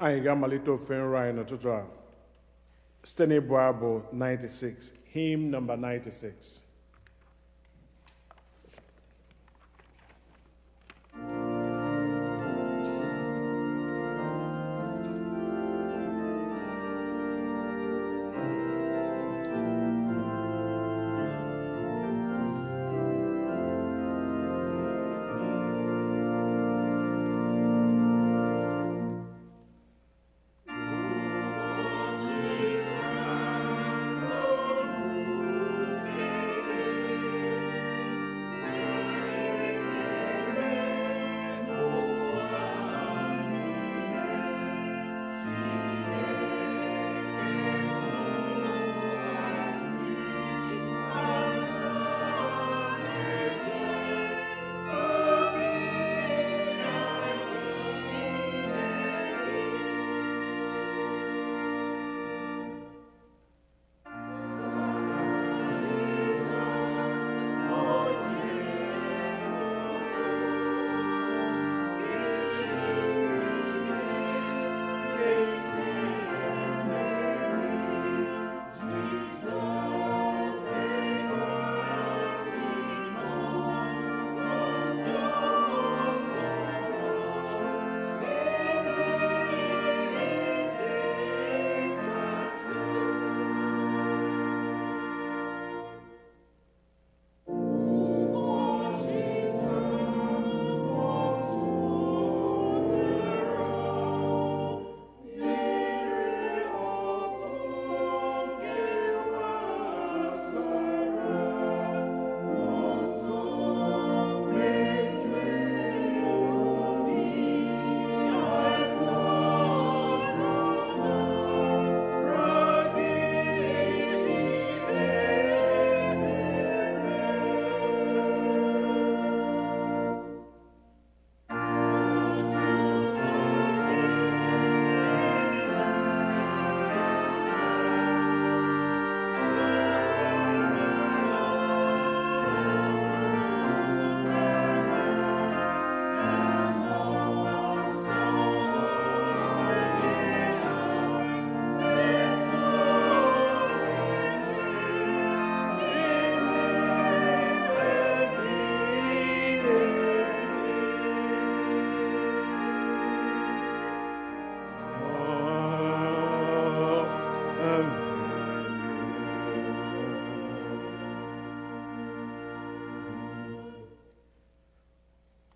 Anyị ga-amalite ofe nrọ anyị n'ụtụtụ a site n'ịbụ abụ 96, hymn number 96.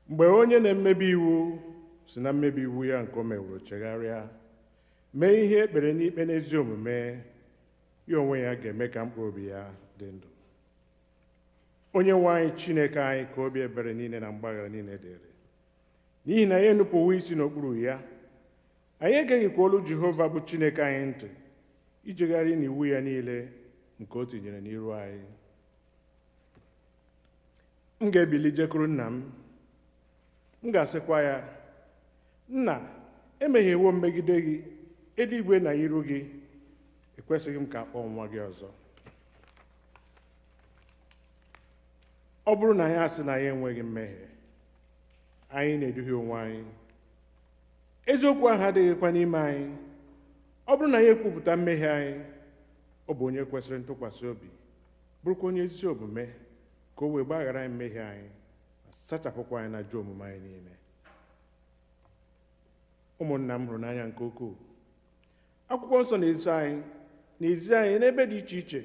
Mgbe onye na-emebi iwu si na mmebi iwu ya nke o meworo chegharịa mee ihe ekpere n'ikpe n'ezi omume, ya onwe ya ga-eme ka mkpụrụ obi ya dị ndụ. Onye-nwe anyị Chineke anyị ka obi ebere niile na mgbaghara niile dịrị, n'ihi na ya enupụwo isi n'okpuru ya. Anyị egeghịkwa olu Jehova bụ Chineke anyị ntị ijegharị n'iwu ya niile nke o tinyere n'iru anyị. M ga-ebili jekwuru nna m ga-asịkwa ya, nna, emehiewo m megide gị, eluigwe na iru gị, ekwesịghị m ka akpọọ nwa gị ọzọ. Ọ bụrụ na anyị asị na ya enweghị mmehie, anyị na-eduhie onwe anyị, eziokwu ahụ adịghịkwa n'ime anyị. Ọ bụrụ na ya ekwupụta mmehie anyị, ọ bụ onye kwesịrị ntụkwasị obi, bụrụkwa onye ezi omume, ka o wee gbaghara anyị mmehie anyị, sachapụkwa anyị na ajọ omume anyị niile. Ụmụnna m hụrụ n'anya nke ukwuu, akwụkwọ nsọ na-ezi anyị n'ebe dị iche iche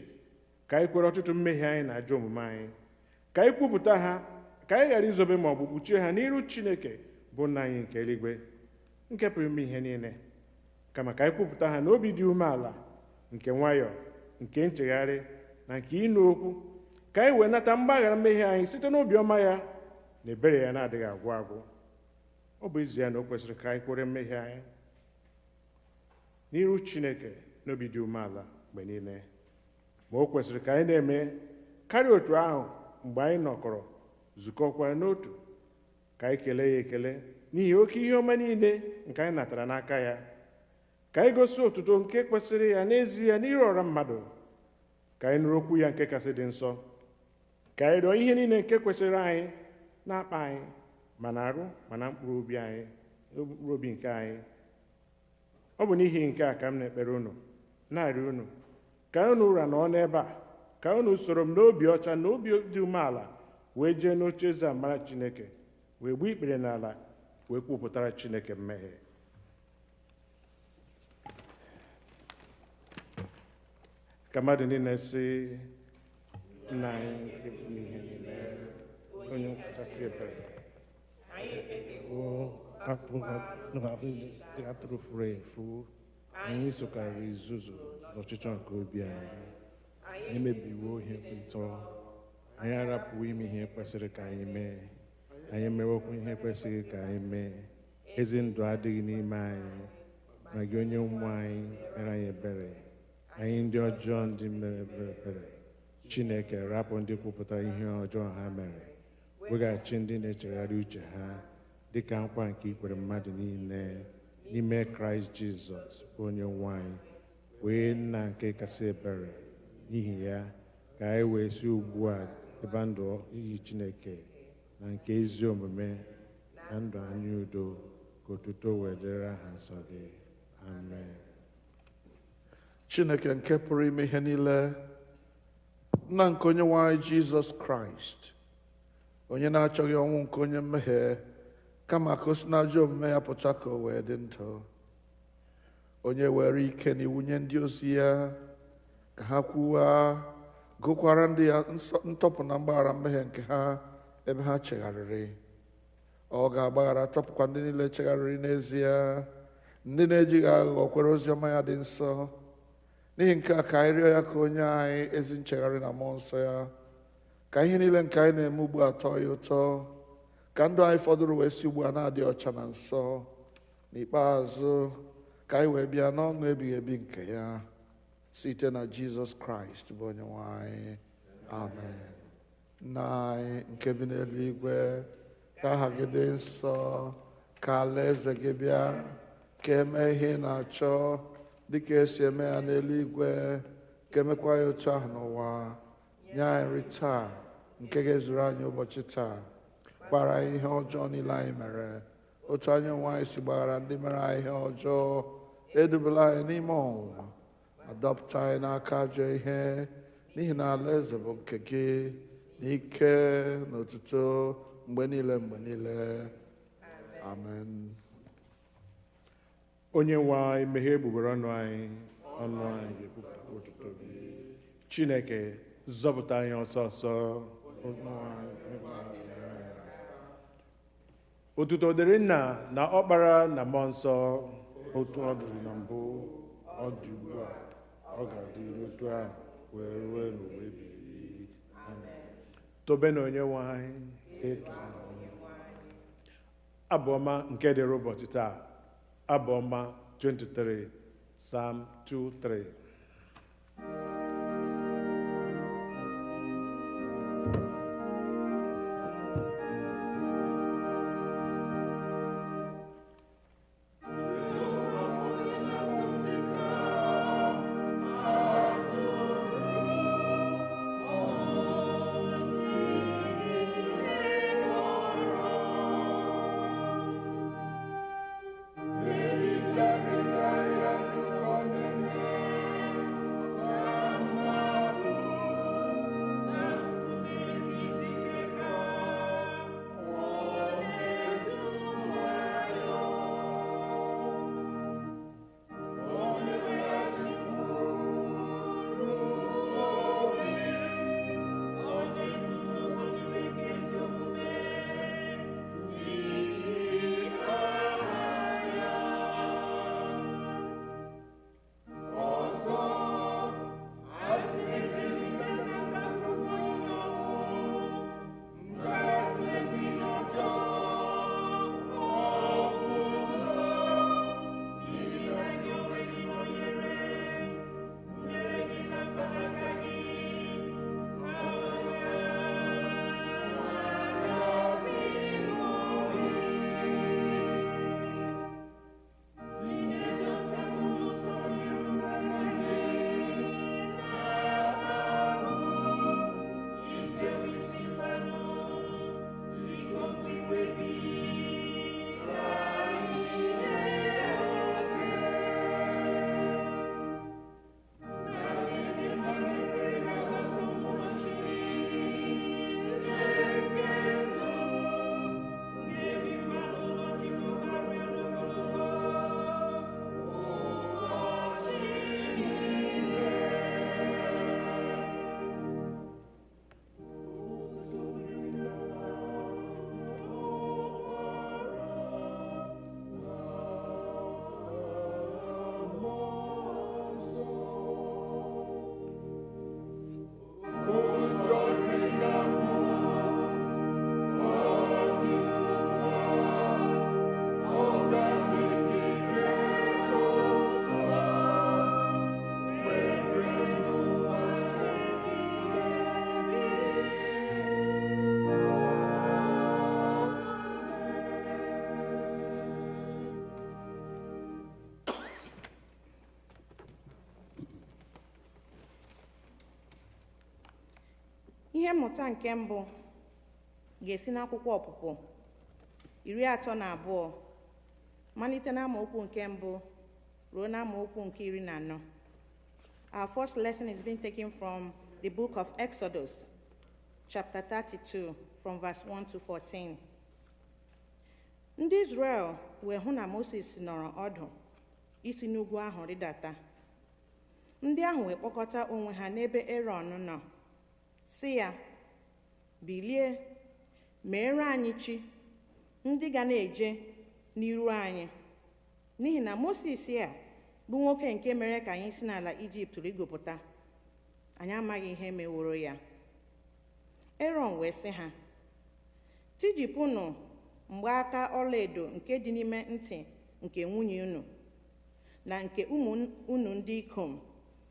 ka anyị kwere ọtụtụ mmehie anyị na ajọ omume anyị, ka anyị kwupụta ha, ka anyị ghara izobe ma ọ bụ kpuchie ha n'iru Chineke bụ nna anyị nke eluigwe, nke pụrụ ime ihe niile, kama ka anyị kwupụta ha n'obi dị umeala, nke nwayọọ, nke nchegharị na nke ịnụ okwu, ka anyị wee nata mgbaghara mmehie anyị site n'obi ọma ya na ebere ya na-adịghị agwụ agwụ. Ọ bụ izu ya na o kwesịrị ka anyị kwere mmehie anyị n'iru Chineke n'obi dị umeala mgbe niile, ma o kwesịrị ka anyị na-eme karịa otu ahụ mgbe anyị nọkọrọ zukọkwa n'otu, ka anyị kelee ya ekele n'ihi oke ihe ọma niile nke anyị natara n'aka ya, ka anyị gosi otuto nke kwesịrị ya n'ezie n'iru ọra mmadụ, ka anyị nụrụ okwu ya nke kasị dị nsọ, ka anyị rịọ ihe niile nke kwesịrị anyị na-akpa anyị ma na arụ ma na mkpụrụ obi nke anyị, Ọ bụ n'ihi nke a ka m na-ekpere unu na-arịọ unu ka unu ụra nọ n'ebe a, ka unu soro m n'obi ọcha na obi dị umeala wee jee n'oche eze amara Chineke wee gbuo ikpere n'ala wee kwupụtara Chineke mmehie. Ka mmadụ niile sị, Nna anyị nke bụ n'ihe niile, onye kachasị ebere, atụrụ furu efu, anyị sokarịrị izuzu n'ọchịchọ nke obi anyị, emebiwo ihe ụtọ, anyị arapụwo ime ihe kwesịrị ka anyị mee, anyị mewokwa ihe kwesịrị ka anyị mee. Ezi ndụ adịghị n'ime anyị, ma gị onye ụmụ anyị mere anyị ebere. Anyị ndị ọjọọ ndị mere ebere, Chineke rapụ ndị kwupụtara ihe ọjọọ ha mere, weghachi ndị na-echegharị uche ha dịka nkwa nke ikwere mmadụ niile n'ime Kraịst Jizọs bụ onye nwe anyị, wee nna nke kasị ebere. N'ihi ya ka anyị wee si ugbu a deba ndụ iyi Chineke na nke ezi omume na ndụ anyị udo, ka otuto wee dịrị aha nsọ gị. Amen. Chineke nke pụrụ ime ihe niile, nna nke onye nwe anyị Jizọs Kraịst, onye na-achọghị ọnwụ nke onye mmehie, kama ka o si n'ajọ omume ya pụta ka o wee dị ndụ, onye were ike na iwu nye ndị ozi ya ka ha kwuwa, gụkwara ndị ya ntọpụ na mgbaghara mmehie nke ha ebe ha chegharịrị. Ọ ga-agbaghara tọpụkwa ndị niile chegharịrị n'ezie, ndị na-ejighị aghụghọ kwere ozi ọma ya dị nsọ. N'ihi nke a ka anyị rịọ ya ka onye anyị ezi nchegharị na mmụọ nsọ ya, ka ihe niile nke anyị na-eme ugbu a tọọ ya ụtọ, ka ndụ anyị fọdụrụ wee si ugbu a na-adị ọcha na nsọ. N'ikpeazụ ka anyị wee bịa n'ọṅụ ebighị ebi nke ya, site na Jizọs Kraịst bụ onye nwe anyị. Amen. Nna anyị nke bi n'eluigwe, ka aha gị dị nsọ, ka alaeze gị bịa, ka eme ihe ị na-achọ dịka esi eme ya n'eluigwe, ka emekwa ya otu ahụ n'ụwa. Nye anyị nri taa nke ga-ezuru anyị ụbọchị taa, gbara anyị ihe ọjọọ niile anyị mere, otu anyị onwe anyị si gbaghara ndị mere anyị ihe ọjọọ. Edubela anyị n'ime ọnwụnwa, ma dọpụta anyị n'aka ajọ ihe, n'ihi na alaeze bụ nke gị, na ike na otuto mgbe niile mgbe niile. Amen. Onye nwe anyị, meghee egbugbere ọnụ anyị ga-ekwupụta otuto gị. Chineke, zọpụta anyị ọsọ ọsọ. Otuto dịrị Nna na Ọkpara na Mmụọ Nsọ, otu ọ dịrị na mbụ, ọ dị ugbu a, ọ ga-adị otu a wee ruo n'ụwa ebighị. Amen. Tobe na onye nwe anyị. Abụ ọma nke dịrị ụbọchị taa. Abụ ọma 23, Psalm 2:3. Ihe mmụta nke mbụ ga-esi n'akwụkwọ Ọpụpụ 32 malite n'amaokwu nke mbụ ruo n'amaokwu nke 14. Our first lesson is being taken from the book of Exodus, chapter 32, from verse 1 to 14. Ndị Izrel wee hụ na Moses nọrọ ọdụ isi n'ugwu ahụ rịdata. Ndị ahụ wee kpọkọta onwe ha n'ebe Erọn nọ, sị ya, bilie, meere anyị chi, ndị ga na-eje n'iru anyị. N'ihi na Moses ya bụ nwoke nke mere ka anyị si n'ala Ijipt rigopụta, anyị amaghị ihe meworo ya. Erọn wee sị ha, tijipụnụ mgbaaka ọlaedo nke dị n'ime ntị nke nwunye unu, na nke ụmụ unu ndị ikom,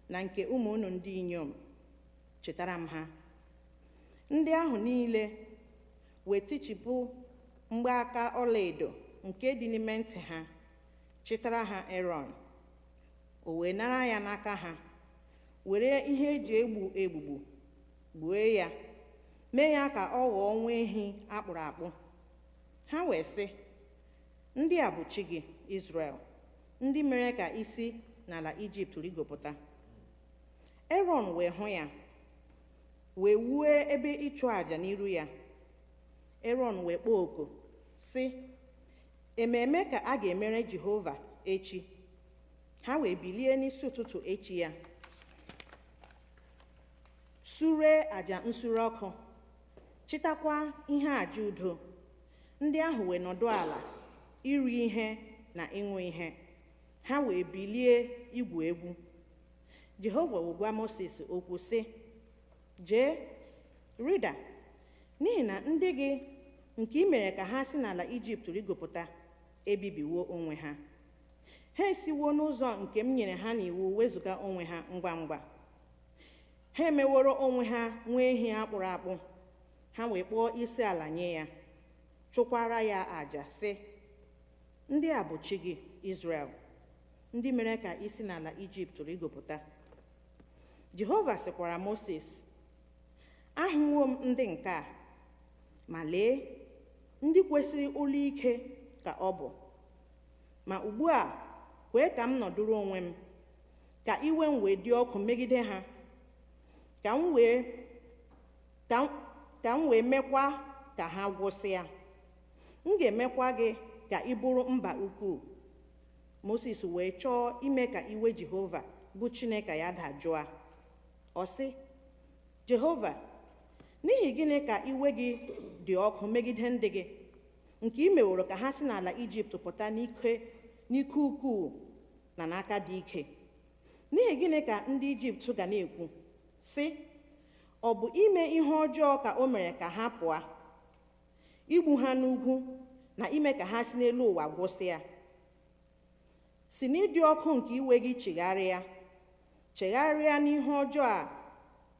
na nke ụmụ unu ndị inyom. Chetara m ha. Ndị ahụ niile wee tichipụ mgbaaka ọlaedo nke dị n'ime ntị ha, chịtara ha Erọn. O wee nara ya n'aka ha, were ihe eji egbu egbugbu gbuo ya, mee ya ka ọ ghọọ nwa ehi akpụrụ akpụ. Ha wee sị, ndị a bụ chi gị Izrel, ndị mere ka isi n'ala Ijipt rigopụta. Erọn wee hụ ya, wee wuo ebe ịchụ àjà n'iru ya. Erọn wee kpọọ oku sị, ememe ka a ga-emere Jehova echi. Ha wee bilie n'isi ụtụtụ echi ya, sure àjà nsure ọkụ, chịtakwa ihe àjà udo. Ndị ahụ wee nọdụ ala iri ihe na ịṅụ ihe. Ha wee bilie igwu egwu. Jehova wee gwa Moses okwu sị, jee, rịda, n'ihi na ndị gị nke i mere ka ha si n'ala Ijipt rigopụta ebibiwo onwe ha. Ha esiwo n'ụzọ nke m nyere ha n'iwu wezụga onwe ha ngwa ngwa. Ha emeworo onwe ha nwa ehi akpụrụ akpụ. Ha wee kpọọ isi ala nye ya, chụkwara ya àjà sị, ndị a bụ chi gị Izrel, ndị mere ka isi n'ala Ijipt rigopụta. Jehova sịkwara Moses, ahụwo m ndị nke a, ma lee, ndị kwesịrị olu ike ka ọ bụ. Ma ugbu a, kwee ka m nọdụrụ onwe m, ka iwe m wee dị ọkụ megide ha, ka m wee mekwa ka ha gwụsịa. M ga-emekwa gị ka ị bụrụ mba ukwuu. Moses wee chọọ ime ka iwe Jehova bụ Chineke ya dajụọ. Ọ sị, Jehova, n'ihi gịnị ka iwe gị dị ọkụ megide ndị gị, nke i meworo ka ha si n'ala Ijipt pụta n'ike ukwuu na n'aka dị ike? N'ihi gịnị ka ndị Ijipt ga na-ekwu, sị, ọ bụ ime ihe ọjọọ ka o mere ka ha pụọ, igbu ha n'ugwu na ime ka ha si n'elu ụwa gwụsịa? Si n'ịdị ọkụ nke iwe gị chegharịa n'ihe ọjọọ a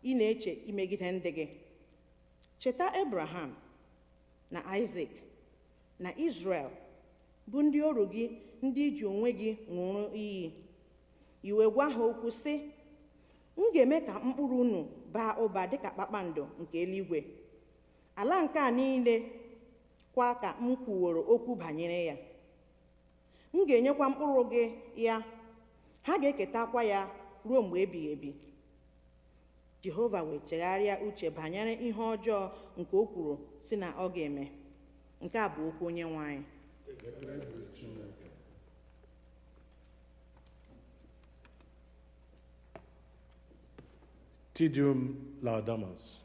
ị na-eche imegide ndị gị. Cheta Abraham na Isaac na Israel, bụ ndị oru gị, ndị iji onwe gị ṅụrụ iyi. Iwe gwa ha okwu sị, m ga-eme ka mkpụrụ unu baa ụba dịka kpakpando nke eluigwe. Ala nke a niile kwa ka m kwuworo okwu banyere ya. M ga-enyekwa mkpụrụ gị ya, ha ga-eketakwa ya ruo mgbe ebighị ebi. Jehova wee chegharịa uche banyere ihe ọjọọ nke o kwuru si na ọ ga-eme. Nke a bụ okwu Onye-nwe-ayi. Deum Laudamus.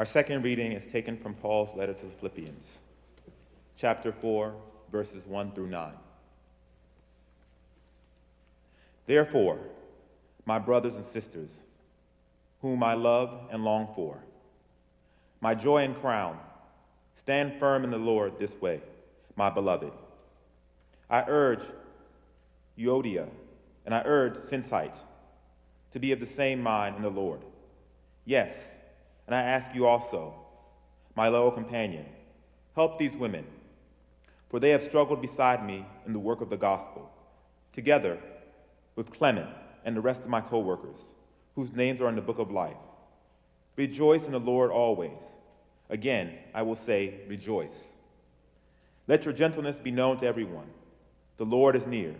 Our second reading is taken from Paul's letter to the Philippians, chapter 4, verses 1 through 9. Therefore, my brothers and sisters, whom I love and long for, my joy and crown, stand firm in the Lord this way, my beloved. I urge Euodia and I urge Syntyche to be of the same mind in the Lord. Yes, and I ask you also, my loyal companion, help these women, for they have struggled beside me in the work of the gospel, together with Clement and the rest of my co-workers, whose names are in the book of life. Rejoice in the Lord always. Again, I will say, rejoice. Let your gentleness be known to everyone. The Lord is near.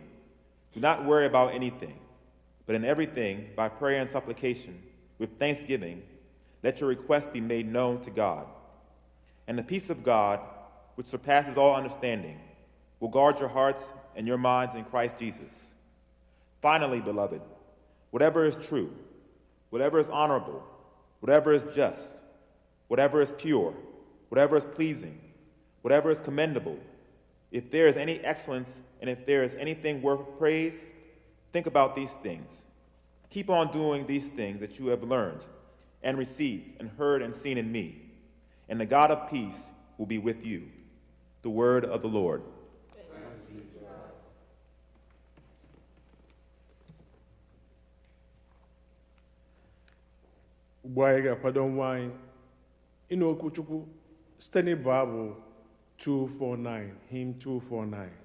Do not worry about anything, but in everything, by prayer and supplication, with thanksgiving, let your requests be made known to God. And the peace of God, which surpasses all understanding, will guard your hearts and your minds in Christ Jesus. Finally, beloved, whatever is true, whatever is honorable, whatever is just, whatever is pure, whatever is pleasing, whatever is commendable, if there is any excellence and if there is anything worth praise, think about these things. Keep on doing these things that you have learned and received and heard and seen in me, and the God of peace will be with you. The word of the Lord. Ugbu anyị ga-akwado nwa anyị ịnụ okwu Chukwu site n'ịbụ abụ 249, hymn 249.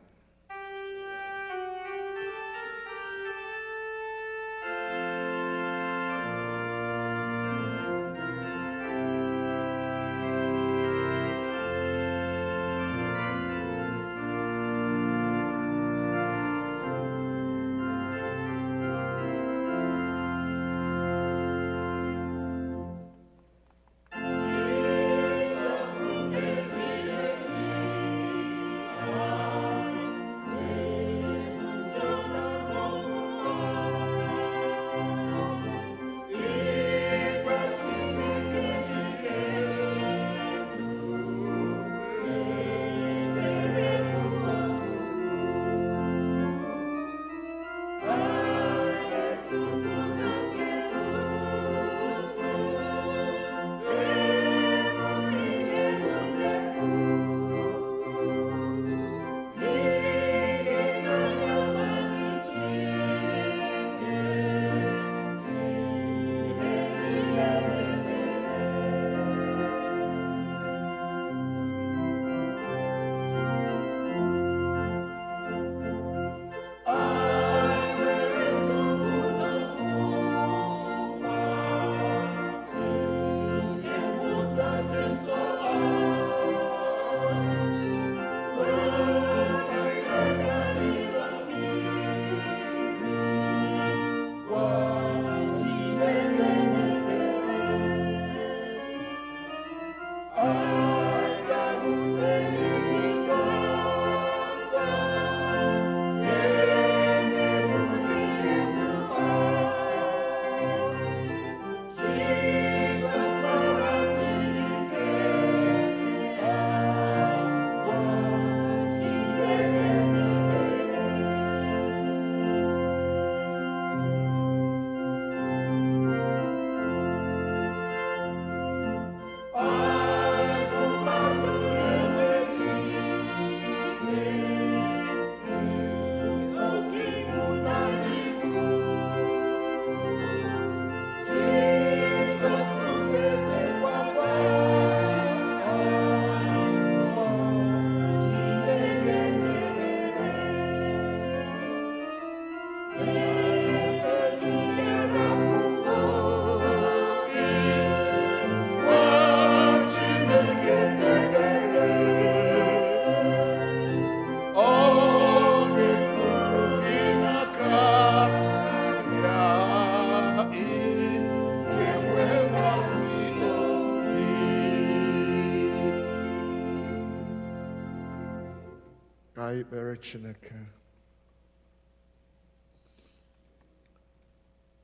Ekpere Chineke.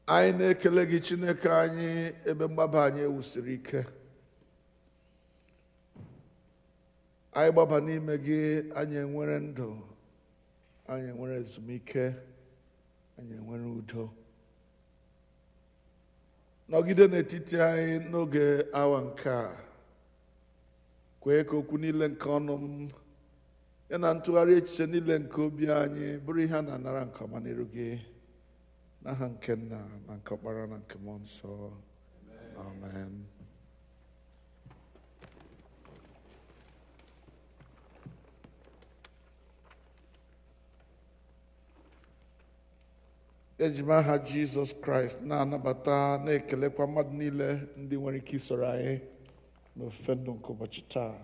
Anyị na-ekele gị Chineke anyị ebe mgbaba anyị ewusiri ike. anyị gbaba n'ime gị, anyị enwere ndụ, anyị enwere ezumike, anyị enwere udo. Nọgide n'etiti anyị n'oge awa nke a. Kwee ka okwu niile nke ọnụ m ya na ntụgharị echiche niile nke obi anyị bụrụ ihe a na-anara nke ọma n'iru gị, n'aha nke Nna na nke Ọkpara na nke Mmụọ Nsọ. Amen. Eji m aha Jizọs Kraịst na-anabata na-ekelekwa mmadụ niile ndị nwere ike isoro anyị n'ofufe ndụ nke ụbọchị taa.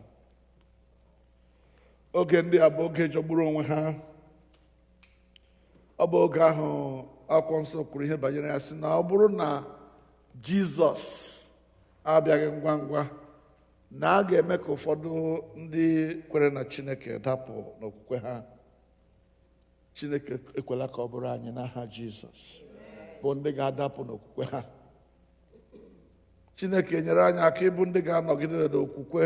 Oge ndị a bụ oge jọgburu onwe ha. Ọ bụ oge ahụ akwụkwọ nsọ kwuru ihe banyere ya, sị na ọ bụrụ na Jizọs abịaghị ngwa ngwa, na a ga-eme ka ụfọdụ ndị kwere na Chineke dapụ n'okwukwe ha. Chineke ekwela ka ọ bụrụ anyị n'aha Jizọs bụ ndị ga-adapụ n'okwukwe ha. Chineke nyere anyị aka ịbụ ndị ga-anọgide n'okwukwe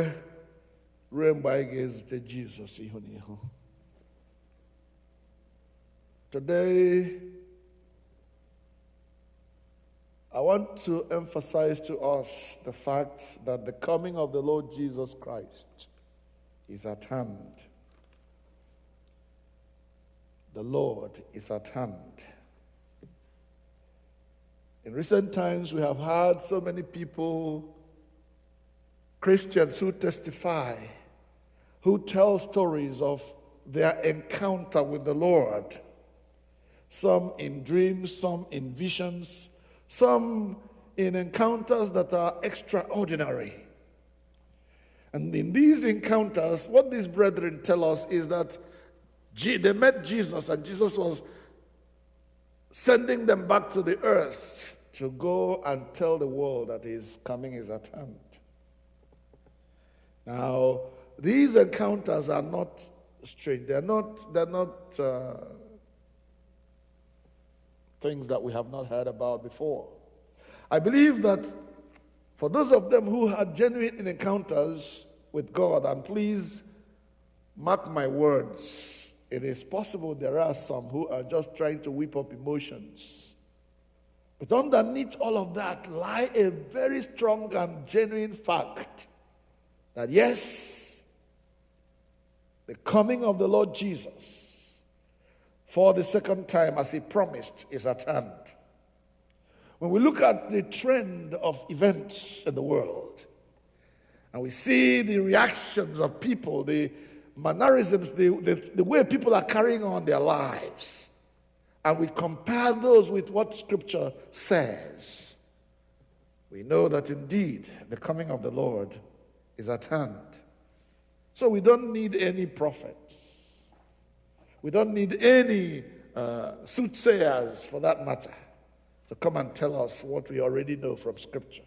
ruo mgbe anyị ga-ezute Jizọs ihu na ihu. Today, I want to emphasize to us the fact that the coming of the Lord Jesus Christ is at hand. The Lord is at hand. In recent times, we have had so many people, Christians, who testify, who tell stories of their encounter with the Lord. Some in dreams, some in visions, some in encounters that are extraordinary. And in these encounters, what these brethren tell us is that they met Jesus, and Jesus was sending them back to the earth to go and tell the world that his coming is at hand. Now, these encounters are not strange. They're not things that we have not heard about before. I believe that for those of them who had genuine encounters with God, and please mark my words, it is possible there are some who are just trying to whip up emotions. But underneath all of that lie a very strong and genuine fact that yes, the coming of the Lord Jesus for the second time, as he promised, is at hand. When we look at the trend of events in the world, and we see the reactions of people, the mannerisms, the way people are carrying on their lives, and we compare those with what Scripture says, we know that indeed the coming of the Lord is at hand. So we don't need any prophets. We don't need any soothsayers, for that matter, to come and tell us what we already know from Scripture.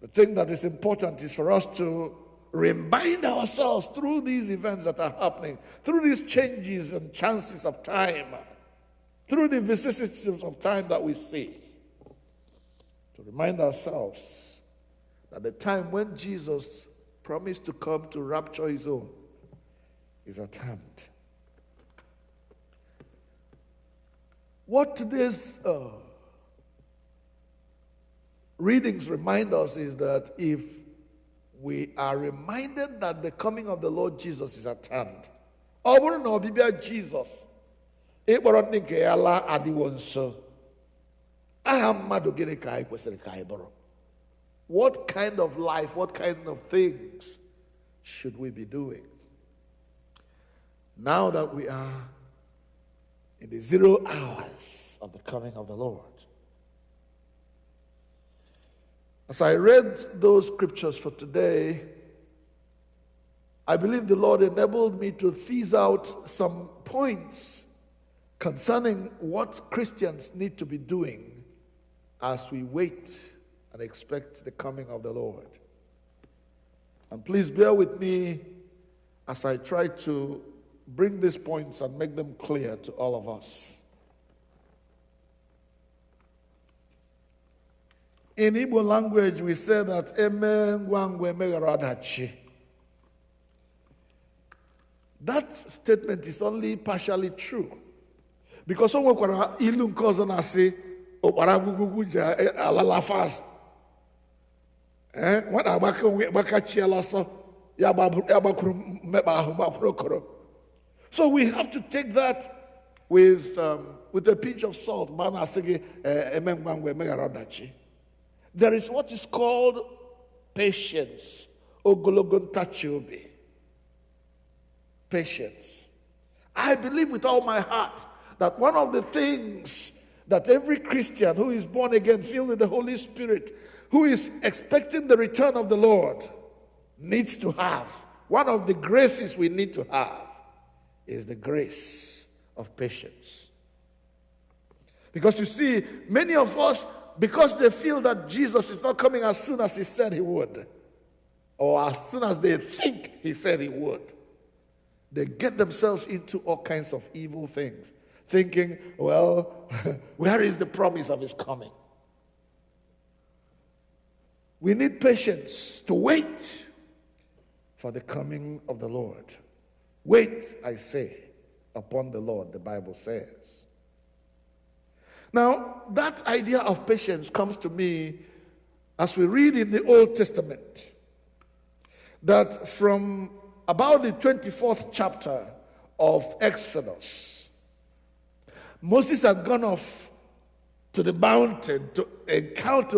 The thing that is important is for us to remind ourselves through these events that are happening, through these changes and chances of time, through the vicissitudes of time that we see, to remind ourselves that the time when Jesus promised to come to rapture his own is at hand. What today's readings remind us is that if we are reminded that the coming of the Lord Jesus is at hand, ọ bụrụ na ọbịbịa Jizọs ịkpọrọ ndị nke ya laa adịwo nso, aha mmadụ gịnị ka anyị kwesịrị ka anyị bụrụ? What kind of life, what kind of things should we be doing now that we are in the 0 hours of the coming of the Lord? As I read those scriptures for today, I believe the Lord enabled me to tease out some points concerning what Christians need to be doing as we wait and expect the coming of the Lord. And please bear with me as I try to bring these points and make them clear to all of us. In Igbo language, we say that eme ngwa ngwa emeghara adachi. that statement is only partially true. Because someone kwara ilu nke ọzọ na-asị ụkpara agwụgwụ ji alala fast. Nwata agbakachiela ọsọ ya gbakwuru mmekpa ahụ gbakwuru okoro. So we have to take that with a pinch of salt. There is what is called patience. Patience. I believe with all my heart that one of the things that every Christian who is born again, filled with the Holy Spirit, who is expecting the return of the Lord, needs to have, one of the graces we need to have, is the grace of patience. Because you see, many of us, because they feel that Jesus is not coming as soon as he said he would, or as soon as they think he said he would, they get themselves into all kinds of evil things, thinking, well, where is the promise of his coming? We need patience to wait for the coming of the Lord. Wait, I say, upon the Lord, the Bible says. Now, that idea of patience comes to me as we read in the Old Testament that from about the 24th chapter of Exodus, Moses had gone off to the mountain to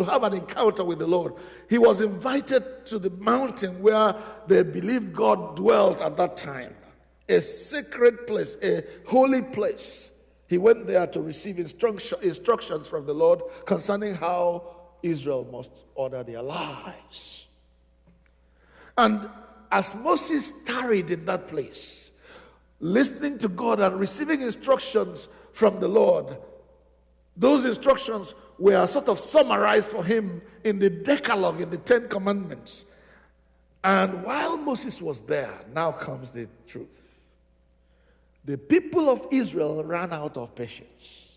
have an encounter with the Lord. He was invited to the mountain where they believed God dwelt at that time. A sacred place, a holy place. He went there to receive instructions from the Lord concerning how Israel must order their lives. And as Moses tarried in that place, listening to God and receiving instructions from the Lord, those instructions were sort of summarized for him in the Decalogue, in the 10 Commandments. And while Moses was there, now comes the truth. The people of Israel ran out of patience.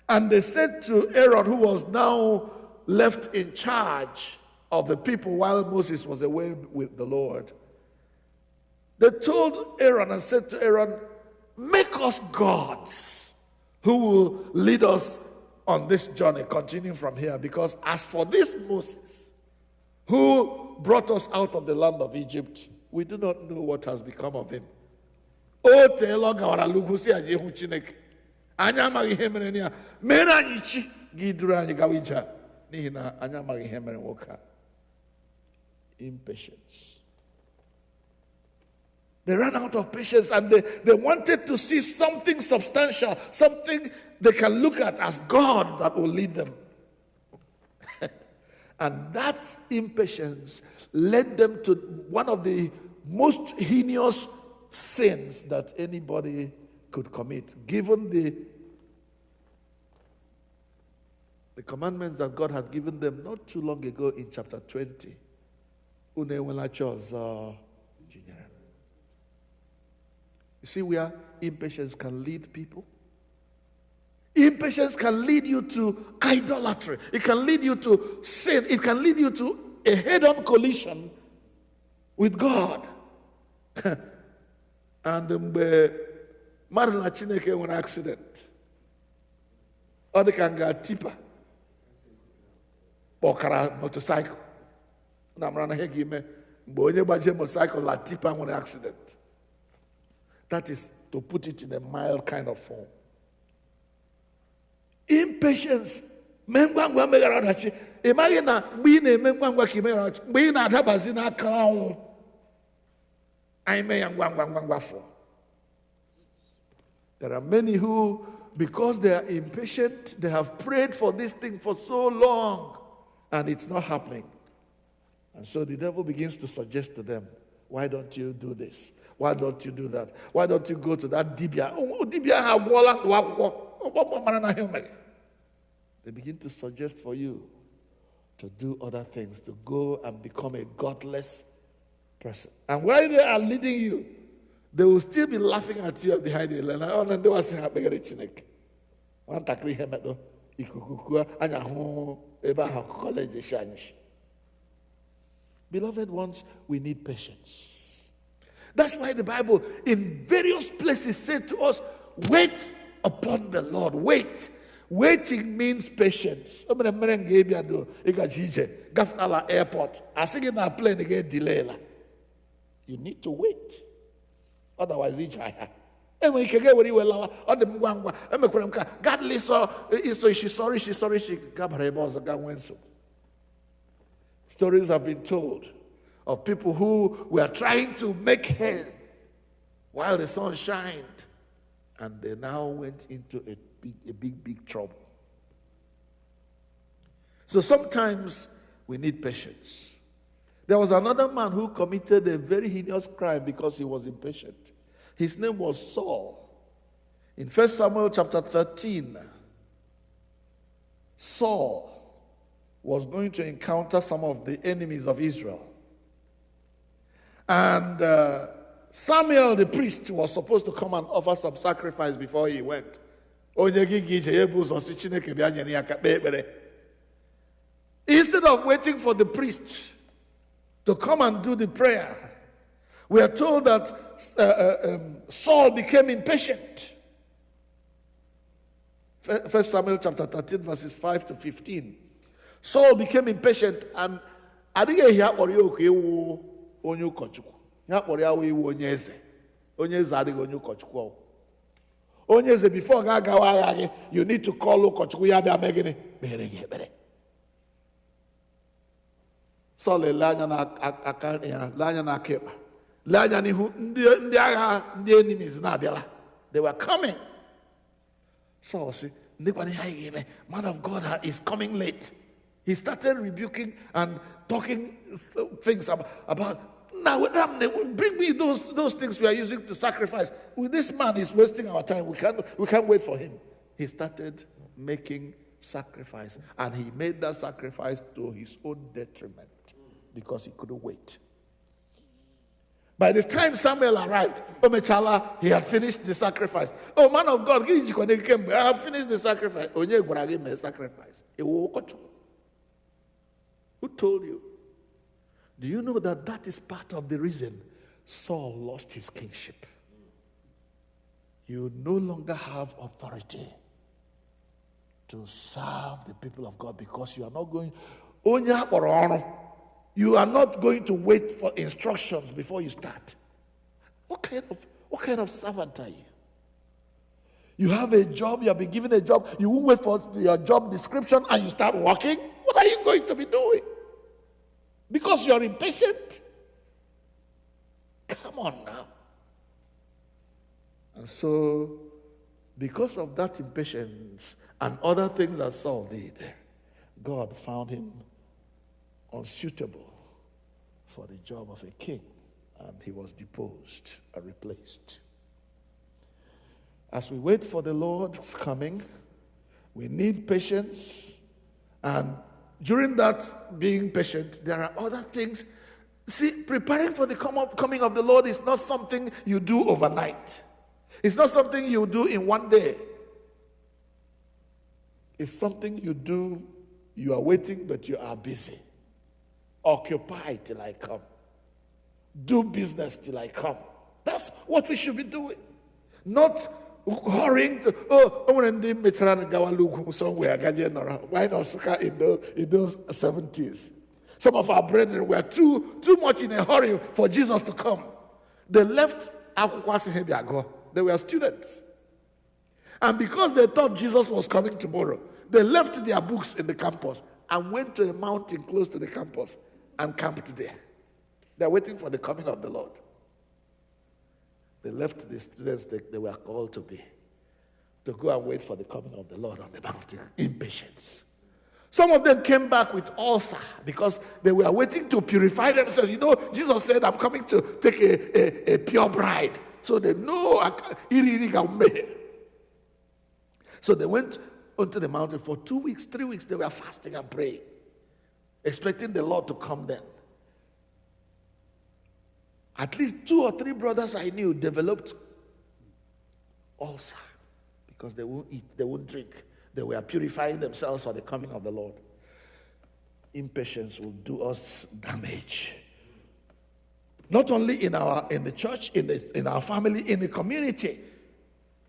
And they said to Aaron, who was now left in charge of the people while Moses was away with the Lord, they told Aaron and said to Aaron, make us gods who will lead us on this journey, continuing from here. Because as for this Moses, who brought us out of the land of Egypt, we do not know what has become of him. O telo gawara lugusi aje hu Chineke. Anya amaghị ihe mere ya. Mere anyị chi gị duru anyị gawa ije n'ihi na anya amaghị ihe mere nwoke a. Impatience. They ran out of patience and they wanted to see something substantial, something they can look at as God that will lead them. And that impatience led them to one of the most heinous sins that anybody could commit, given the commandments that God had given them not too long ago in chapter 20. You see where impatience can lead people? Impatience can lead you to idolatry. It can lead you to sin. It can lead you to a head-on collision with God. And mgbe mmadụ na Chineke nwere accident, ọ dị ka nga tipa kpọkara motorcycle. Na mara na ihe ga-eme mgbe onye gbajie motorcycle la tipa nwere accident. That is to put it in a mild kind of form. Impatience. Mengwangwa meghara ọdachi. Ị maghị na mgbe ị na-eme ngwangwa ka ị meghara ọdachi, mgbe ị na-adabazi n'aka ọnwụ, anyị mee ya ngwangwa for. There are many who, because they are impatient, they have prayed for this thing for so long, and it's not happening. And so the devil begins to suggest to them, why don't you do this? Why don't you do that? Why don't you go to that dibia? They begin to suggest for you to do other things, to go and become a godless person. And while they are leading you, they will still be laughing at you behind you. Beloved ones, we need patience. That's why the Bible in various places said to us, wait upon the Lord. Wait. Waiting means patience. Airport. I think in a plane get delay. You need to wait. Otherwise, it's and when you can get what you will God listen, she's sorry, she got her boss, stories have been told of people who were trying to make hay while the sun shined, and they now went into a big trouble. So sometimes we need patience. There was another man who committed a very heinous crime because he was impatient. His name was Saul. In 1 Samuel chapter 13, Saul was going to encounter some of the enemies of Israel. And Samuel the priest was supposed to come and offer some sacrifice before he went. Instead of waiting for the priest to come and do the prayer, we are told that Saul became impatient. 1 Samuel chapter 13, verses 5 to 15. Saul became impatient, and I think he had onye ụkọchukwu. Ya kpọrọ ya wee iwu onye eze. Onye eze adịghị onye ụkọchukwu. Onye eze, before ga agawa agha gị, you need to call ụkọchukwu ya bịa mee gịnị? Kpere gị ekpere. Saul le anya na aka ya, le anya na aka ekpa. Le anya n'ihu ndị agha, ndị enemies na-abịala. They were coming. Saul said, man of God is coming late. He started rebuking and talking things about now bring me those things we are using to sacrifice. This man is wasting our time. We can't wait for him. He started making sacrifice, and he made that sacrifice to his own detriment because he couldn't wait. By the time Samuel arrived, Omechala, he had finished the sacrifice. Oh, man of God, I have finished the sacrifice. Sacrifice. Who told you? Do you know that is part of the reason Saul lost his kingship? You no longer have authority to serve the people of God because you are not going. You are not going to wait for instructions before you start. What kind of servant are you? You have a job, you have been given a job, you won't wait for your job description and you start working? What are you going to be doing? Because you're impatient? Come on now. And so, because of that impatience and other things that Saul did, God found him unsuitable for the job of a king, and he was deposed and replaced. As we wait for the Lord's coming, we need patience, and during that being patient, there are other things. See, preparing for the coming of the Lord is not something you do overnight. It's not something you do in one day. It's something you do, you are waiting, but you are busy. Occupy till I come. Do business till I come. That's what we should be doing. Not hurrying to, I want to do somewhere. Why not in those 70s? Some of our brethren were too much in a hurry for Jesus to come. They left Akwụkwọ. They were students. And because they thought Jesus was coming tomorrow, they left their books in the campus and went to a mountain close to the campus and camped there. They're waiting for the coming of the Lord. They left the students they were called to be, to go and wait for the coming of the Lord on the mountain. Impatience. Some of them came back with ulcer because they were waiting to purify themselves. You know, Jesus said, I'm coming to take a pure bride. So they know. So they went onto the mountain for 2 weeks, 3 weeks. They were fasting and praying, expecting the Lord to come then. At least 2 or 3 brothers I knew developed ulcer because they won't eat, they won't drink. They were purifying themselves for the coming of the Lord. Impatience will do us damage. Not only in the church, in our family, in the community.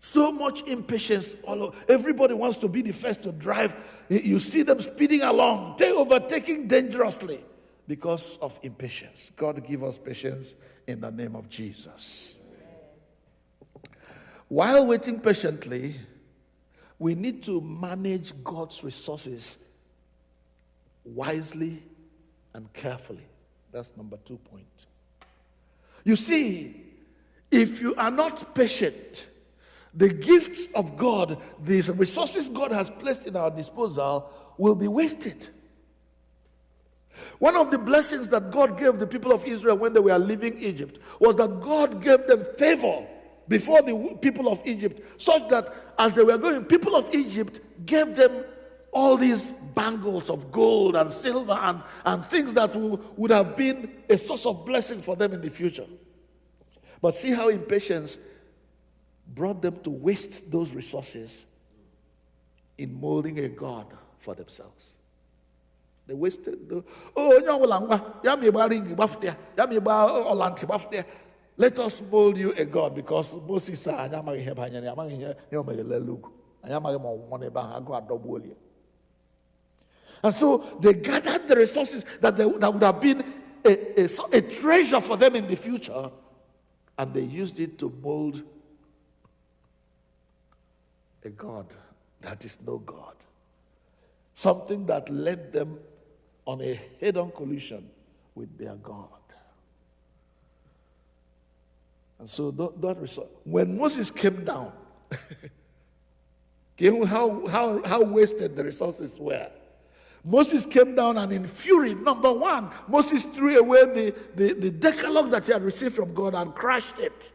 So much impatience all over. Everybody wants to be the first to drive. You see them speeding along. They're overtaking dangerously because of impatience. God give us patience in the name of Jesus. While waiting patiently, we need to manage God's resources wisely and carefully. That's number 2 point. You see, if you are not patient, the gifts of God, the resources God has placed in our disposal will be wasted. One of the blessings that God gave the people of Israel when they were leaving Egypt was that God gave them favor before the people of Egypt, such that as they were going, people of Egypt gave them all these bangles of gold and silver and things that would have been a source of blessing for them in the future. But see how impatience brought them to waste those resources in molding a God for themselves. They wasted let us mold you a God, because Moses said, and so they gathered the resources that would have been a treasure for them in the future, and they used it to mold a God that is no God. Something that led them on a head-on collision with their God. And so that result, when Moses came down, how wasted the resources were. Moses came down, and in fury, number one, Moses threw away the decalogue that he had received from God and crashed it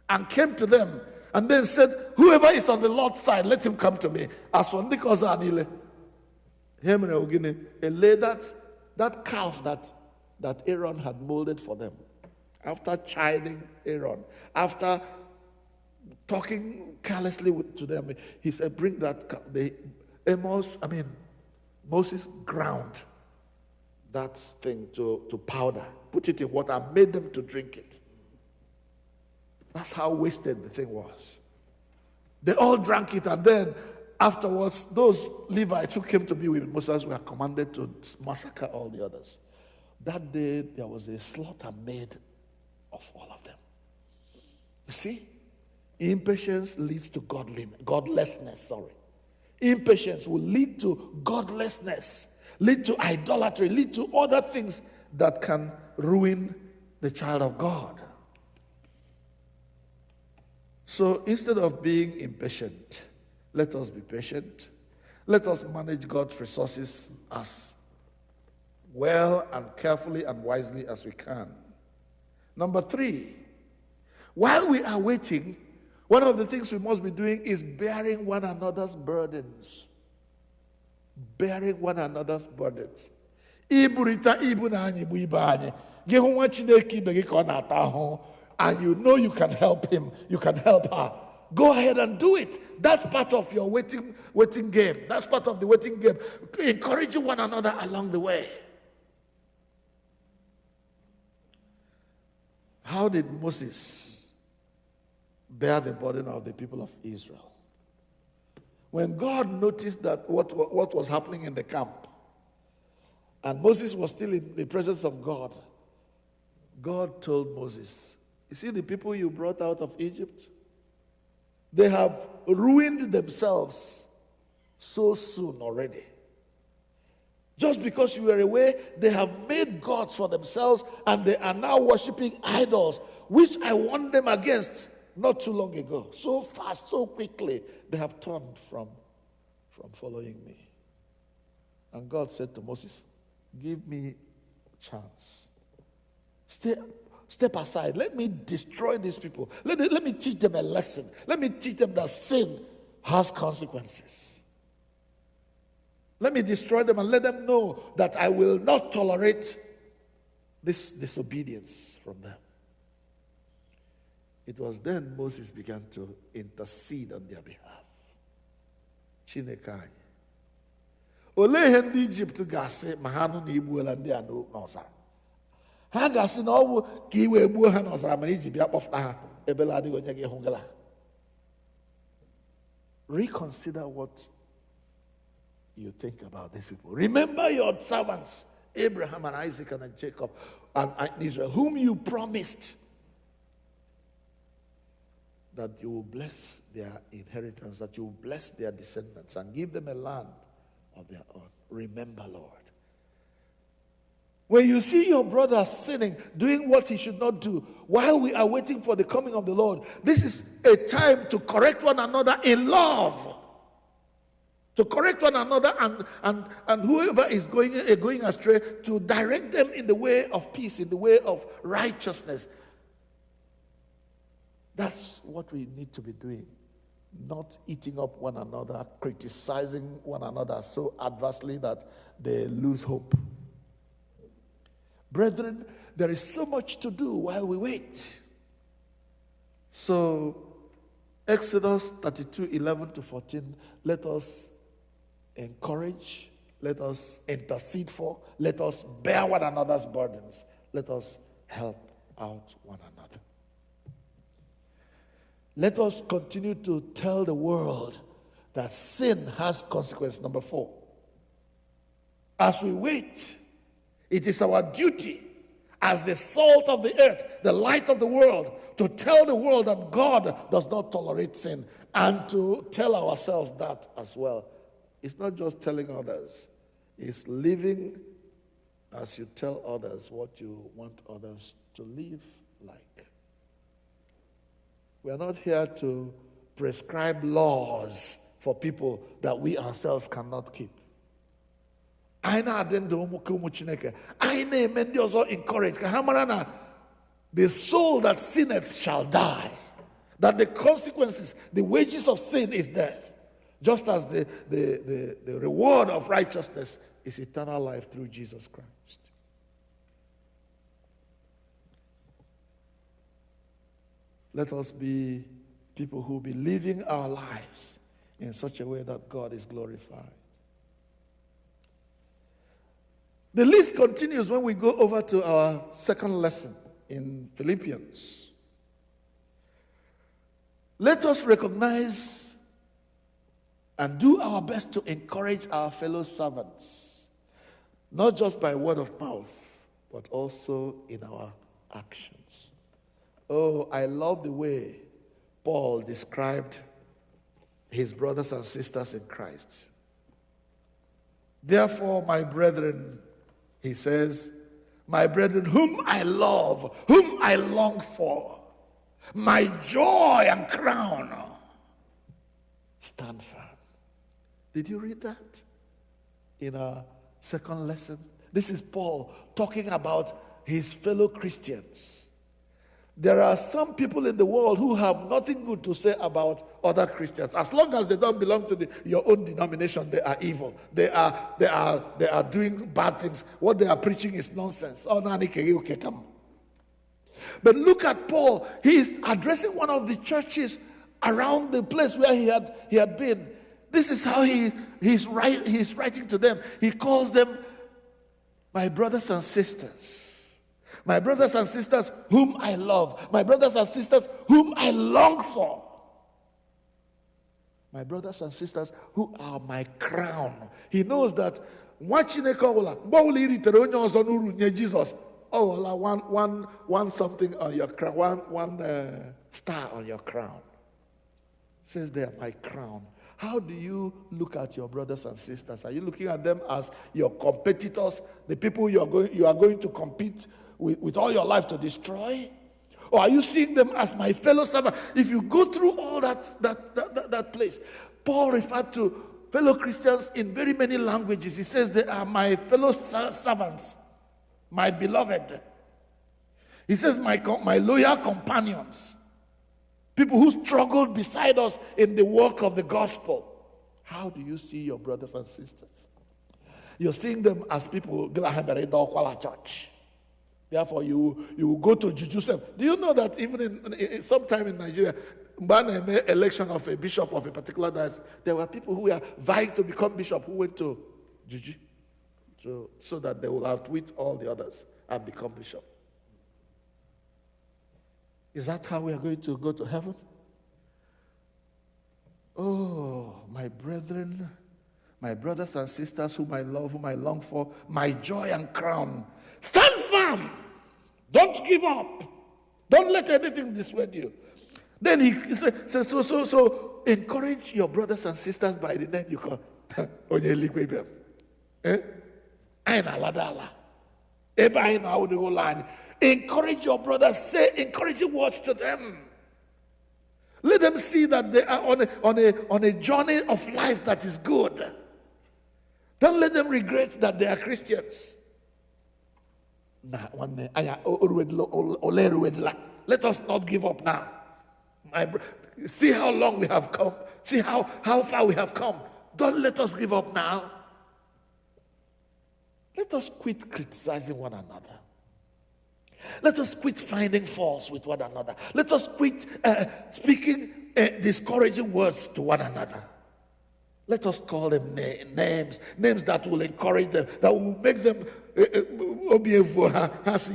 and came to them and then said, whoever is on the Lord's side, let him come to me. As for Nikosa Anile, that calf that Aaron had molded for them, after chiding Aaron, after talking carelessly to them, he said, bring that calf. Moses ground that thing to powder, put it in water, and made them to drink it. That's how wasted the thing was. They all drank it, and then afterwards, those Levites who came to be with Moses were commanded to massacre all the others. That day, there was a slaughter made of all of them. You see, impatience leads to godlessness. Impatience will lead to godlessness, lead to idolatry, lead to other things that can ruin the child of God. So instead of being impatient, let us be patient. Let us manage God's resources as well and carefully and wisely as we can. Number 3, while we are waiting, one of the things we must be doing is bearing one another's burdens. Bearing one another's burdens. And you know you can help him, you can help her. Go ahead and do it. That's part of your waiting game. That's part of the waiting game. Encouraging one another along the way. How did Moses bear the burden of the people of Israel? When God noticed that what was happening in the camp, and Moses was still in the presence of God, God told Moses, you see the people you brought out of Egypt? They have ruined themselves so soon already. Just because you were away, they have made gods for themselves, and they are now worshiping idols, which I warned them against not too long ago. So fast, so quickly, they have turned from following me. And God said to Moses, give me a chance. Step aside. Let me destroy these people. Let me teach them a lesson. Let me teach them that sin has consequences. Let me destroy them and let them know that I will not tolerate this disobedience from them. It was then Moses began to intercede on their behalf. Chineke anyị. Olee ihe ndị Egypt ga-asị ma ha nụ na igbuola ndị a n'ọzara? ha ga-asị na ọ bụ ka i wee gbuo ha n'ọzara mere iji bịa kpọfụta ha ebe la adịghị onye ga-ehụ gị. Reconsider what you think about these people. Remember your servants, Abraham and Isaac and Jacob and Israel, whom you promised that you will bless their inheritance, that you will bless their descendants and give them a land of their own. Remember, Lord. When you see your brother sinning, doing what he should not do, while we are waiting for the coming of the Lord, this is a time to correct one another in love. To correct one another and whoever is going astray, to direct them in the way of peace, in the way of righteousness. That's what we need to be doing. Not eating up one another, criticizing one another so adversely that they lose hope. Brethren, there is so much to do while we wait. So, Exodus 32:11-14, let us encourage, let us intercede for, let us bear one another's burdens, let us help out one another. Let us continue to tell the world that sin has consequence. Number 4. As we wait, it is our duty as the salt of the earth, the light of the world, to tell the world that God does not tolerate sin, and to tell ourselves that as well. It's not just telling others, it's living as you tell others what you want others to live like. We are not here to prescribe laws for people that we ourselves cannot keep. I encourage the soul that sinneth shall die. That the consequences, the wages of sin is death. Just as the reward of righteousness is eternal life through Jesus Christ. Let us be people who will be living our lives in such a way that God is glorified. The list continues when we go over to our second lesson in Philippians. Let us recognize and do our best to encourage our fellow servants, not just by word of mouth, but also in our actions. Oh, I love the way Paul described his brothers and sisters in Christ. Therefore, my brethren, he says, my brethren, whom I love, whom I long for, my joy and crown, stand firm. Did you read that in our second lesson? This is Paul talking about his fellow Christians. There are some people in the world who have nothing good to say about other Christians. As long as they don't belong to your own denomination, they are evil. They are doing bad things. What they are preaching is nonsense. But look at Paul. He is addressing one of the churches around the place where he had been. This is how he's writing to them. He calls them my brothers and sisters. My brothers and sisters whom I love. My brothers and sisters whom I long for. My brothers and sisters who are my crown. He knows that Jesus, one something on your crown, one star on your crown. Says they are my crown. How do you look at your brothers and sisters? Are you looking at them as your competitors, the people you are going to compete with all your life to destroy? Or are you seeing them as my fellow servant? If you go through all that place, Paul referred to fellow Christians in very many languages. He says they are my fellow servants, my beloved. He says my loyal companions, people who struggled beside us in the work of the gospel. How do you see your brothers and sisters? You're seeing them as people church. Therefore, you will go to Juju. Do you know that even in sometime in Nigeria, election of a bishop of a particular diocese, there were people who were vying to become bishop who went to Juju, so that they will outwit all the others and become bishop. Is that how we are going to go to heaven? Oh, my brethren, my brothers and sisters whom I love, whom I long for, my joy and crown, stand firm. Don't give up. Don't let anything dissuade you. Then he said, so encourage your brothers and sisters by the name you call. Onye-nwe-ayi ENA. Encourage your brothers. Say encouraging words to them. Let them see that they are on a journey of life that is good. Don't let them regret that they are Christians. Let us not give up now. See how long we have come. See how far we have come. Don't let us give up now. Let us quit criticizing one another. Let us quit finding faults with one another. Let us quit speaking discouraging words to one another. Let us call them names that will encourage them, that will make them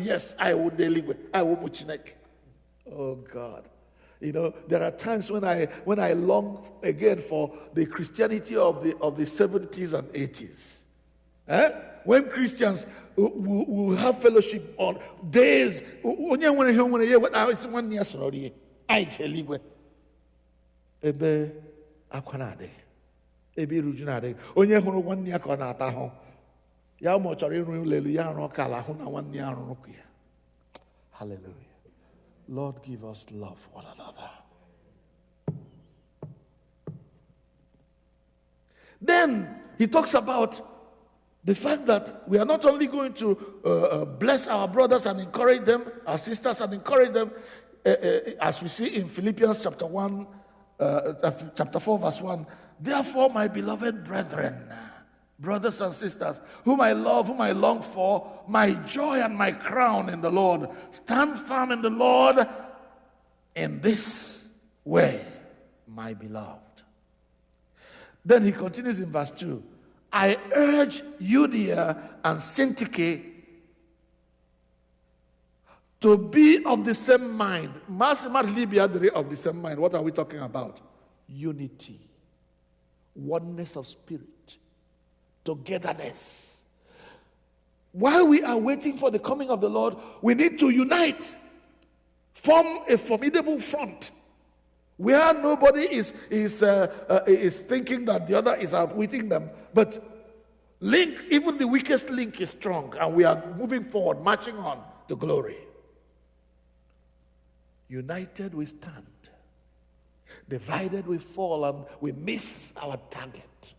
yes, I will muchinek. Oh God. You know, there are times when I long again for the Christianity of the 70s and 80s. When Christians will have fellowship on days. Ebe akwanade. Ebe rujunade. Onye hụrụ nwanne ya ka ọ na-ata ahụ. Ya ma ọ chọrọ ịrụ lelu ya arụ ka ala hụ na nwanne ya arụ ya. Hallelujah. Lord, give us love for one another. Then he talks about the fact that we are not only going to bless our brothers and encourage them, our sisters and encourage them, as we see in Philippians chapter 4, verse 1. Therefore, my beloved brethren, brothers and sisters, whom I love, whom I long for, my joy and my crown in the Lord, stand firm in the Lord in this way, my beloved. Then he continues in verse 2. I urge Judea and Syntyche to be of the same mind. Of the same mind. What are we talking about? Unity, oneness of spirit, togetherness. While we are waiting for the coming of the Lord, we need to unite, form a formidable front, where nobody is thinking that the other is outwitting them, but link, even the weakest link is strong, and we are moving forward, marching on to glory. United we stand. Divided we fall, and we miss our target.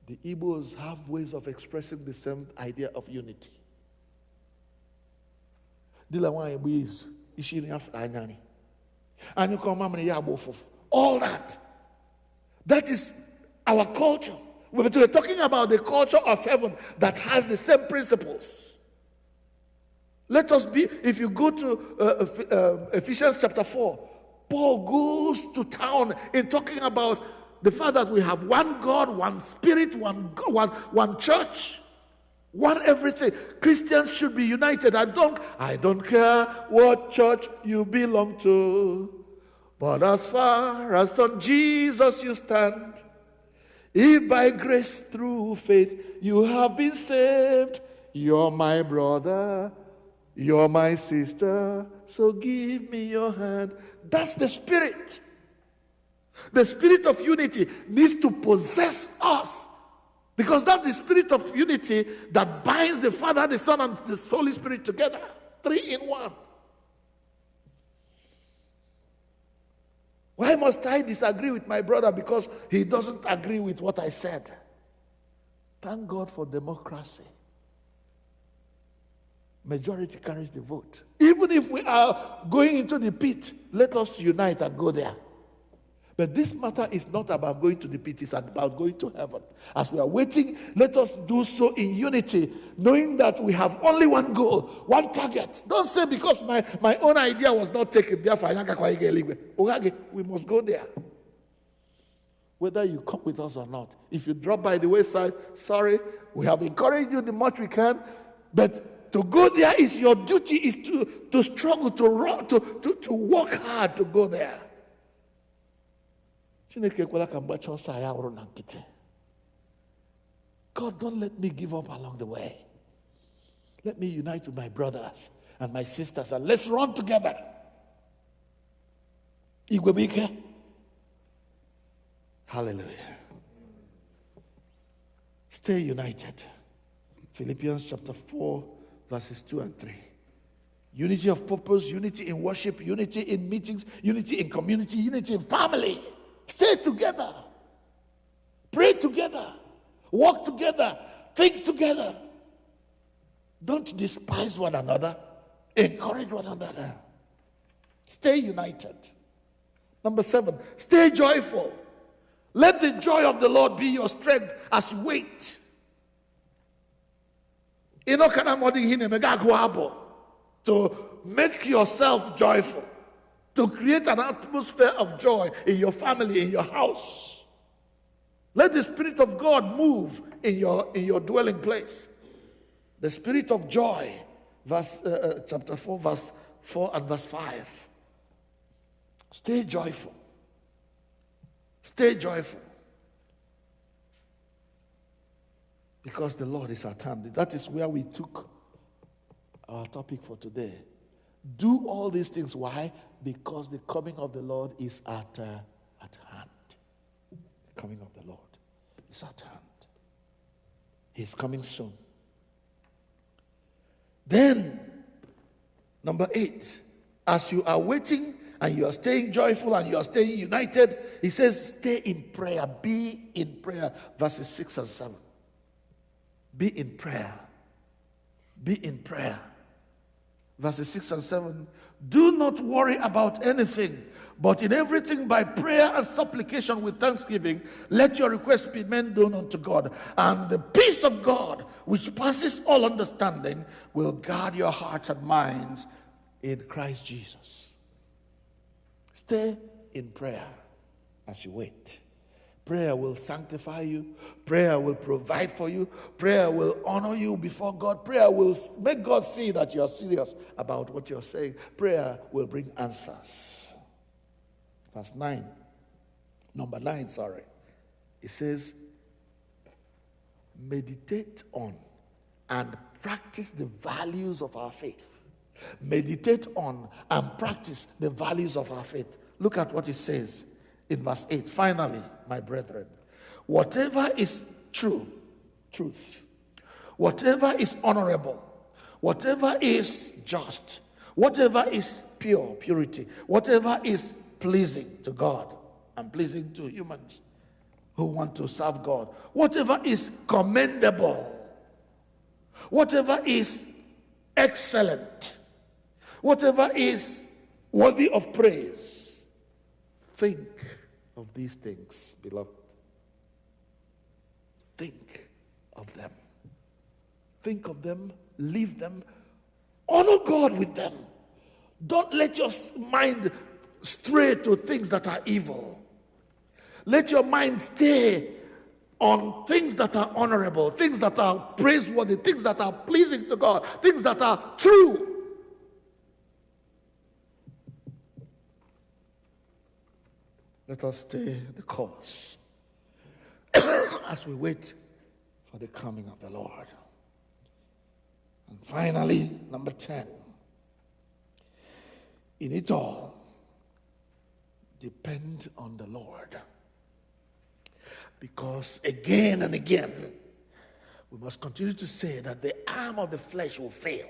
The Igbos have ways of expressing the same idea of unity. All that. That is our culture. We're talking about the culture of heaven that has the same principles. Let us be, if you go to Ephesians chapter 4, Paul goes to town in talking about the fact that we have one God, one Spirit, one church, one everything. Christians should be united. I don't care what church you belong to, but as far as on Jesus you stand, if by grace through faith you have been saved, you're my brother, you're my sister, so give me your hand. That's the spirit. The spirit of unity needs to possess us, because that's the spirit of unity that binds the Father, the Son, and the Holy Spirit together. 3 in 1. Why must I disagree with my brother because he doesn't agree with what I said? Thank God for democracy. Majority carries the vote. Even if we are going into the pit, let us unite and go there. But this matter is not about going to the pit, it's about going to heaven. As we are waiting, let us do so in unity, knowing that we have only one goal, one target. Don't say because my own idea was not taken, therefore we must go there. Whether you come with us or not. If you drop by the wayside, sorry, we have encouraged you the much we can, but To go there is your duty, is to struggle, to run, to work hard to go there. God, don't let me give up along the way. Let me unite with my brothers and my sisters, and let's run together. Igwe. Hallelujah. Stay united. Philippians chapter 4, verses 2 and 3. Unity of purpose, unity in worship, unity in meetings, unity in community, unity in family. Stay together. Pray together. Walk together. Think together. Don't despise one another. Encourage one another. Stay united. Number 7, stay joyful. Let the joy of the Lord be your strength as you wait. To make yourself joyful, to create an atmosphere of joy in your family, in your house. Let the Spirit of God move in your dwelling place. The Spirit of joy, chapter 4, verse 4 and verse 5. Stay joyful. Stay joyful. Because the Lord is at hand. That is where we took our topic for today. Do all these things. Why? Because the coming of the Lord is at hand. The coming of the Lord is at hand. He's coming soon. Then, number 8, as you are waiting and you are staying joyful and you are staying united, he says, stay in prayer. Be in prayer. Verses 6 and 7. Be in prayer. Be in prayer. Verses 6 and 7. Do not worry about anything, but in everything by prayer and supplication with thanksgiving, let your requests be made known unto God. And the peace of God, which passes all understanding, will guard your hearts and minds in Christ Jesus. Stay in prayer as you wait. Prayer will sanctify you. Prayer will provide for you. Prayer will honor you before God. Prayer will make God see that you are serious about what you're saying. Prayer will bring answers. Verse 9. Number 9, sorry. It says, meditate on and practice the values of our faith. Meditate on and practice the values of our faith. Look at what it says in verse 8. Finally, my brethren, whatever is true, truth, whatever is honorable, whatever is just, whatever is pure, purity, whatever is pleasing to God and pleasing to humans who want to serve God, whatever is commendable, whatever is excellent, whatever is worthy of praise, think of these things, beloved. Think of them. Think of them, live them, honor God with them. Don't let your mind stray to things that are evil. Let your mind stay on things that are honorable, things that are praiseworthy, things that are pleasing to God, things that are true. Let us stay the course as we wait for the coming of the Lord. And finally, number 10. In it all, depend on the Lord. Because again and again, we must continue to say that the arm of the flesh will fail.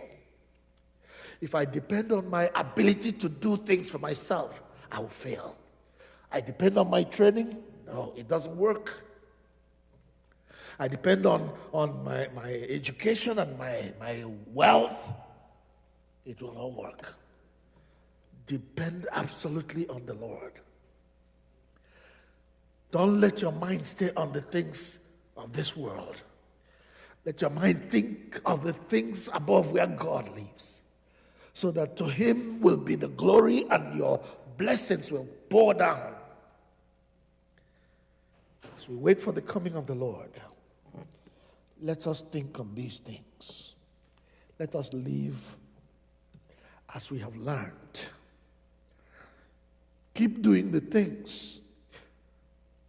If I depend on my ability to do things for myself, I will fail. I depend on my training. No, it doesn't work. I depend on my education and my wealth. It will not work. Depend absolutely on the Lord. Don't let your mind stay on the things of this world. Let your mind think of the things above where God lives, so that to him will be the glory and your blessings will pour down. As we wait for the coming of the Lord, let us think on these things. Let us live as we have learned. Keep doing the things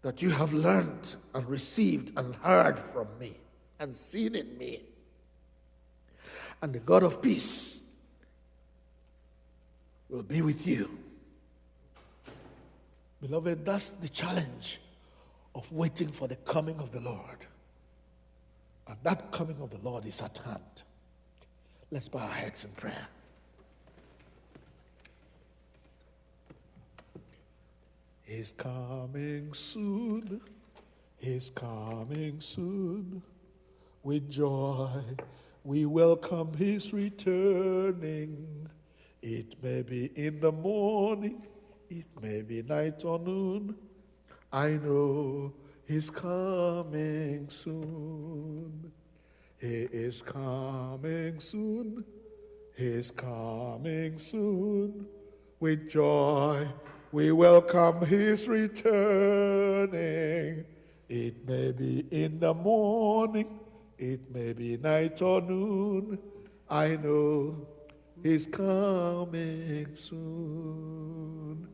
that you have learned and received and heard from me and seen in me. And the God of peace will be with you. Beloved, that's the challenge of waiting for the coming of the Lord. And that coming of the Lord is at hand. Let's bow our heads in prayer. He's coming soon. He's coming soon. With joy we welcome his returning. It may be in the morning, it may be night or noon. I know he's coming soon. He is coming soon. He's coming soon. With joy we welcome his returning. It may be in the morning, it may be night or noon. I know he's coming soon.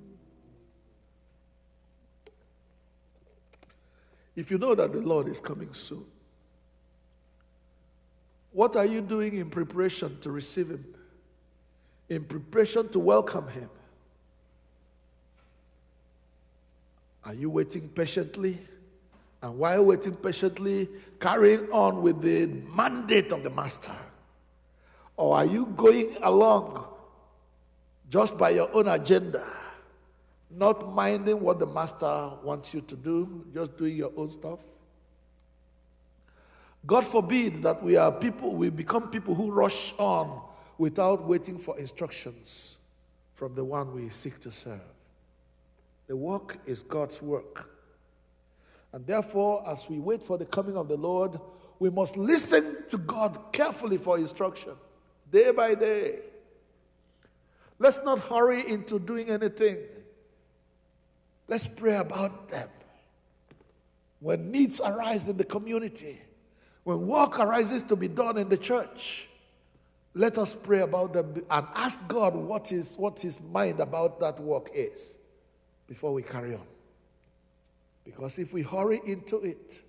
If you know that the Lord is coming soon, what are you doing in preparation to receive him? In preparation to welcome him? Are you waiting patiently? And while waiting patiently, carrying on with the mandate of the master? Or are you going along just by your own agenda, not minding what the master wants you to do, just doing your own stuff? God forbid that we become people who rush on without waiting for instructions from the one we seek to serve. The work is God's work. And therefore, as we wait for the coming of the Lord, we must listen to God carefully for instruction, day by day. Let's not hurry into doing anything. Let's pray about them. When needs arise in the community, when work arises to be done in the church, let us pray about them and ask God what his mind about that work is before we carry on. Because if we hurry into it,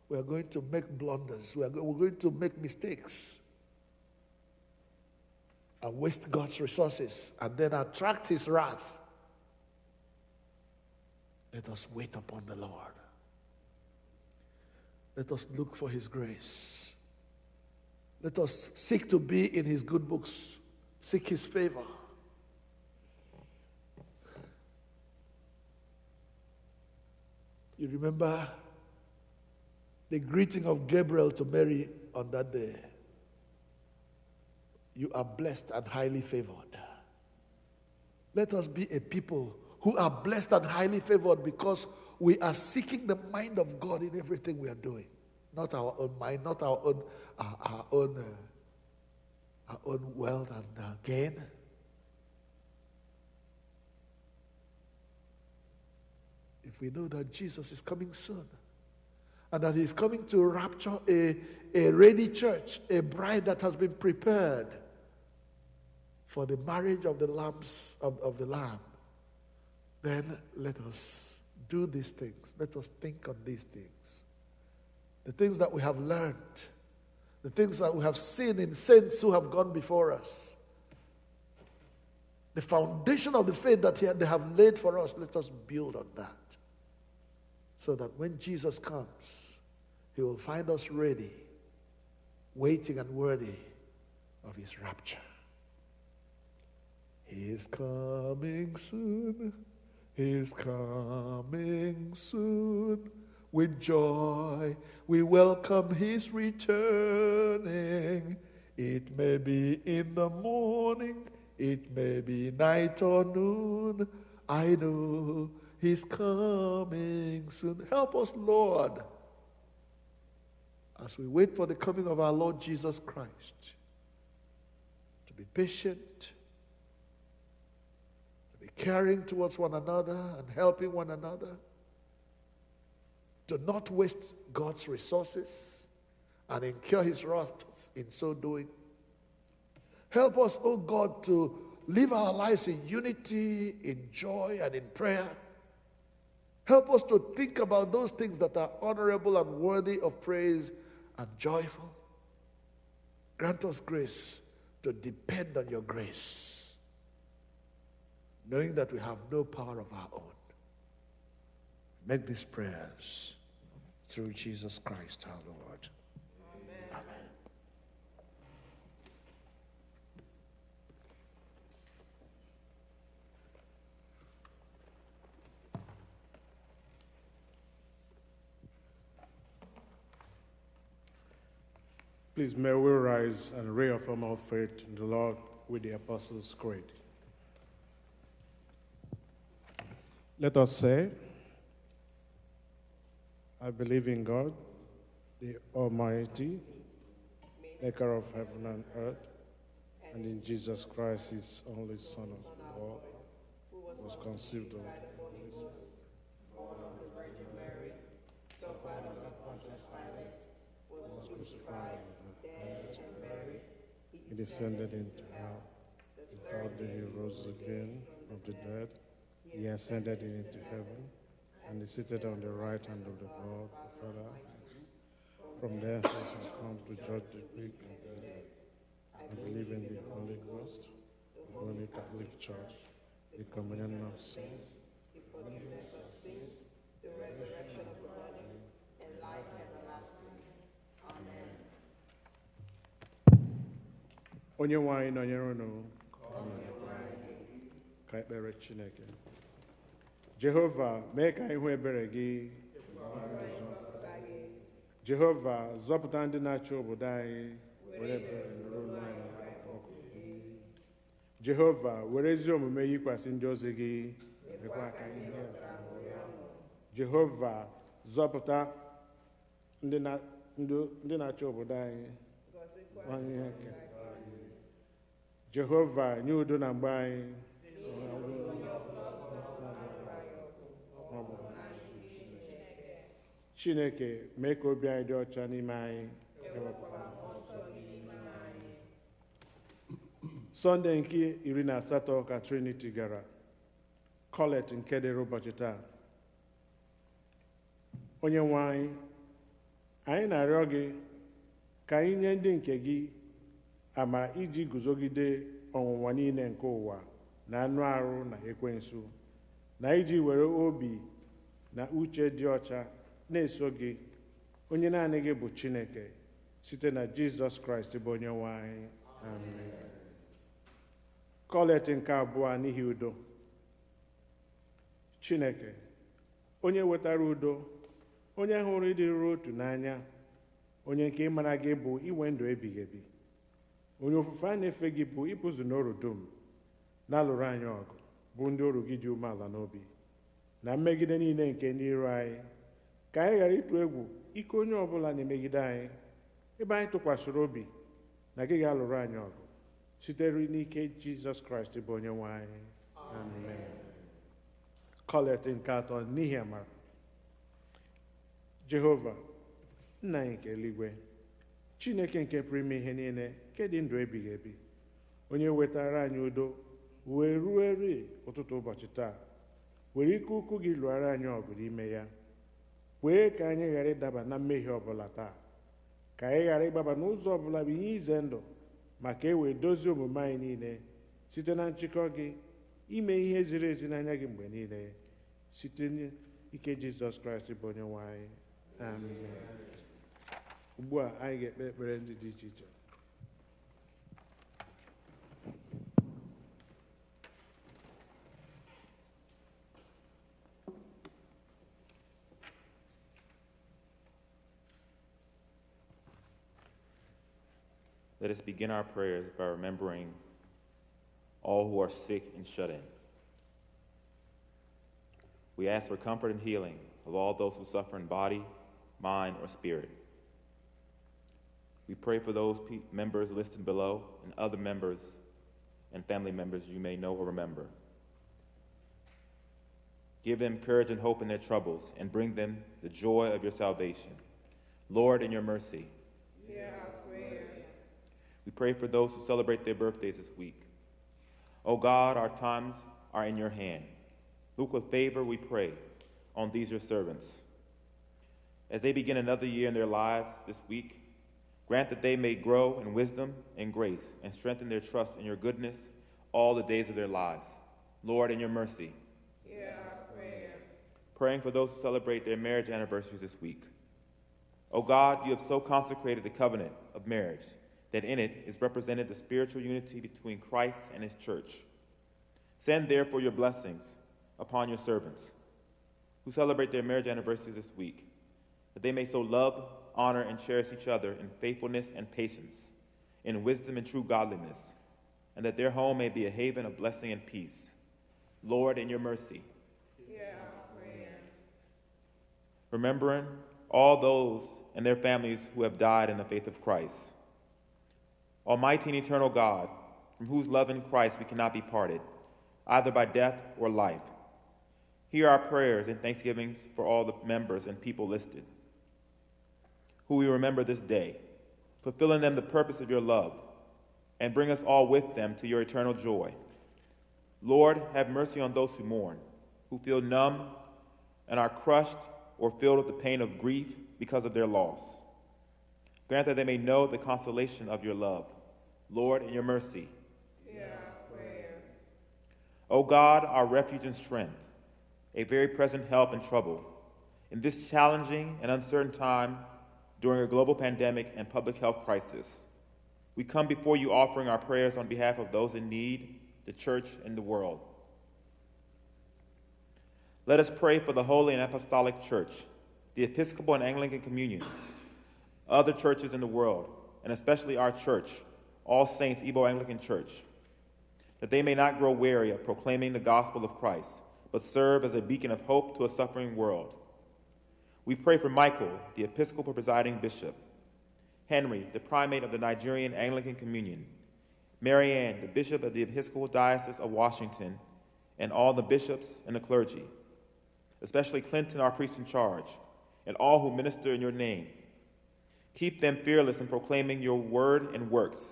we are going to make blunders. We're going to make mistakes and waste God's resources and then attract his wrath. Let us wait upon the Lord. Let us look for his grace. Let us seek to be in his good books. Seek his favor. You remember the greeting of Gabriel to Mary on that day. You are blessed and highly favored. Let us be a people who are blessed and highly favored because we are seeking the mind of God in everything we are doing. Not our own mind, not our own wealth and gain. If we know that Jesus is coming soon and that he's coming to rapture a ready church, a bride that has been prepared for the marriage of the lambs of the Lamb, then let us do these things. Let us think on these things. The things that we have learned, the things that we have seen in saints who have gone before us, the foundation of the faith that they have laid for us, let us build on that. So that when Jesus comes, he will find us ready, waiting and worthy of his rapture. He is coming soon. He is coming soon. With joy we welcome his returning. It may be in the morning, it may be night or noon. I know he's coming soon. Help us, Lord, as we wait for the coming of our Lord Jesus Christ, to be patient, to be caring towards one another and helping one another, to not waste God's resources and incur his wrath in so doing. Help us, oh God, to live our lives in unity, in joy, and in prayer. Help us to think about those things that are honorable and worthy of praise and joyful. Grant us grace to depend on your grace, knowing that we have no power of our own. Make these prayers through Jesus Christ our Lord. Amen. Amen. Please may we rise and reaffirm our faith in the Lord with the Apostles' Creed. Let us say, I believe in God, the Almighty, maker of heaven and earth, and in Jesus Christ, his only Son of God, who was conceived of the Holy Spirit, born of the Virgin Mary, suffered under Pontius Pilate, was crucified, dead and buried. He descended into hell. The third day he rose again of the dead. He ascended into heaven and is seated on the right hand of the God, the Father. From there he shall come to judge the quick and the dead. I believe in the Holy Ghost, the Holy Catholic Church, the communion of saints, the forgiveness of sins, the resurrection of the body, and life everlasting. Amen. Onye-nwe-ayi nọnyere unu. Ka ekpere Chineke. Jehova, mee ka anyị hụ ebere gị. Jehova, zọpụta ndị na-achị obodo anyị, were ebere nụrụ olu anyị ọkụ. Jehova, were ezi omume yikwasị ndị ozi gị, mekwa ka ihe Jehova, zọpụta ndị na-achị obodo anyị, nwanyị ihe nke Jehova, nye udo na mgbe anyị. Chineke, mee ka obi anyị dị ọcha n'ime anyị. Sọnde nke 18 ka Trinity gara, Colet nke dịrị ụbọchị taa. Onye-nwe anyị, anyị na-arịọ gị ka anyị nye ndị nke gị amara iji guzogide ọnwụnwa niile nke ụwa na anụ arụ na ekwensu, na iji were obi na uche dị ọcha na-eso gị, onye naanị gị bụ Chineke, site na Jizọs Kraịst bụ Onye-nwe anyị. Amen. Colet nke abụọ n'ihi udo. Chineke, onye wetara udo, onye hụrụ ịdịrị otu n'anya, onye nke ịmara gị bụ inwe ndụ ebighị ebi, onye ofufe a na-efe gị bụ ịpụzụ n'oru dum, na-alụrụ anyị ọgụ, bụ ndị oru gị dị umeala n'obi, na mmegide niile nke ndị iro anyị, ka anyị ghara ịtụ egwu ike onye ọbụla na-emegide anyị, ebe anyị tụkwasịrị obi na gị ga-alụrụ anyị ọgụ, sitere n'ike Jizọs Kraịst bụ Onye-nwe anyị. Amen. Colet nke atọ n'ihi amara. Jehova, nna anyị nke eluigwe, Chineke nke pụrụ ime ihe niile, nke dị ndụ ebighị ebi, onye wetara anyị udo wee ruo ụtụtụ ụbọchị taa, were ike ukwu gị lụọra anyị ọgụ n'ime ya. Kwee ka anyị ghara ịdaba na mmehie ọbụla taa, ka anyị ghara ịgbaba n'ụzọ ọbụla bụ ihe ize ndụ, ma ka e wee dozie omume anyị niile site na nchịkọ gị, ime ihe ziri ezi n'anya gị mgbe niile, site n'ike Jizọs Kraịst bụ Onye-nwe anyị. Amen. Ugbu a anyị ga-ekpe ekpere ndị dị iche iche. Let us begin our prayers by remembering all who are sick and shut in. We ask for comfort and healing of all those who suffer in body, mind, or spirit. We pray for those members listed below and other members and family members you may know or remember. Give them courage and hope in their troubles and bring them the joy of your salvation. Lord, in your mercy, hear our prayer. We pray for those who celebrate their birthdays this week. O God, our times are in your hand. Look with favor, we pray, on these your servants. As they begin another year in their lives this week, grant that they may grow in wisdom and grace and strengthen their trust in your goodness all the days of their lives. Lord, in your mercy, hear our prayer. Praying for those who celebrate their marriage anniversaries this week. O God, you have so consecrated the covenant of marriage that in it is represented the spiritual unity between Christ and his church. Send therefore your blessings upon your servants who celebrate their marriage anniversaries this week, that they may so love, honor, and cherish each other in faithfulness and patience, in wisdom and true godliness, and that their home may be a haven of blessing and peace. Lord, in your mercy, hear our prayer. remembering all those and their families who have died in the faith of Christ. Almighty and eternal God, from whose love in Christ we cannot be parted, either by death or life, hear our prayers and thanksgivings for all the members and people listed, who we remember this day, fulfilling them the purpose of your love, and bring us all with them to your eternal joy. Lord, have mercy on those who mourn, who feel numb and are crushed or filled with the pain of grief because of their loss. Grant that they may know the consolation of your love. Lord, in your mercy, hear our prayer. O God, our refuge and strength, a very present help in trouble, in this challenging and uncertain time during a global pandemic and public health crisis, we come before you offering our prayers on behalf of those in need, the church, and the world. Let us pray for the Holy and Apostolic Church, the Episcopal and Anglican communions, other churches in the world, and especially our church, All Saints Igbo Anglican Church, that they may not grow weary of proclaiming the gospel of Christ, but serve as a beacon of hope to a suffering world. We pray for Michael, the Episcopal presiding bishop, Henry, the primate of the Nigerian Anglican Communion, Marianne, the bishop of the Episcopal Diocese of Washington, and all the bishops and the clergy, especially Clinton, our priest in charge, and all who minister in your name. Keep them fearless in proclaiming your word and works,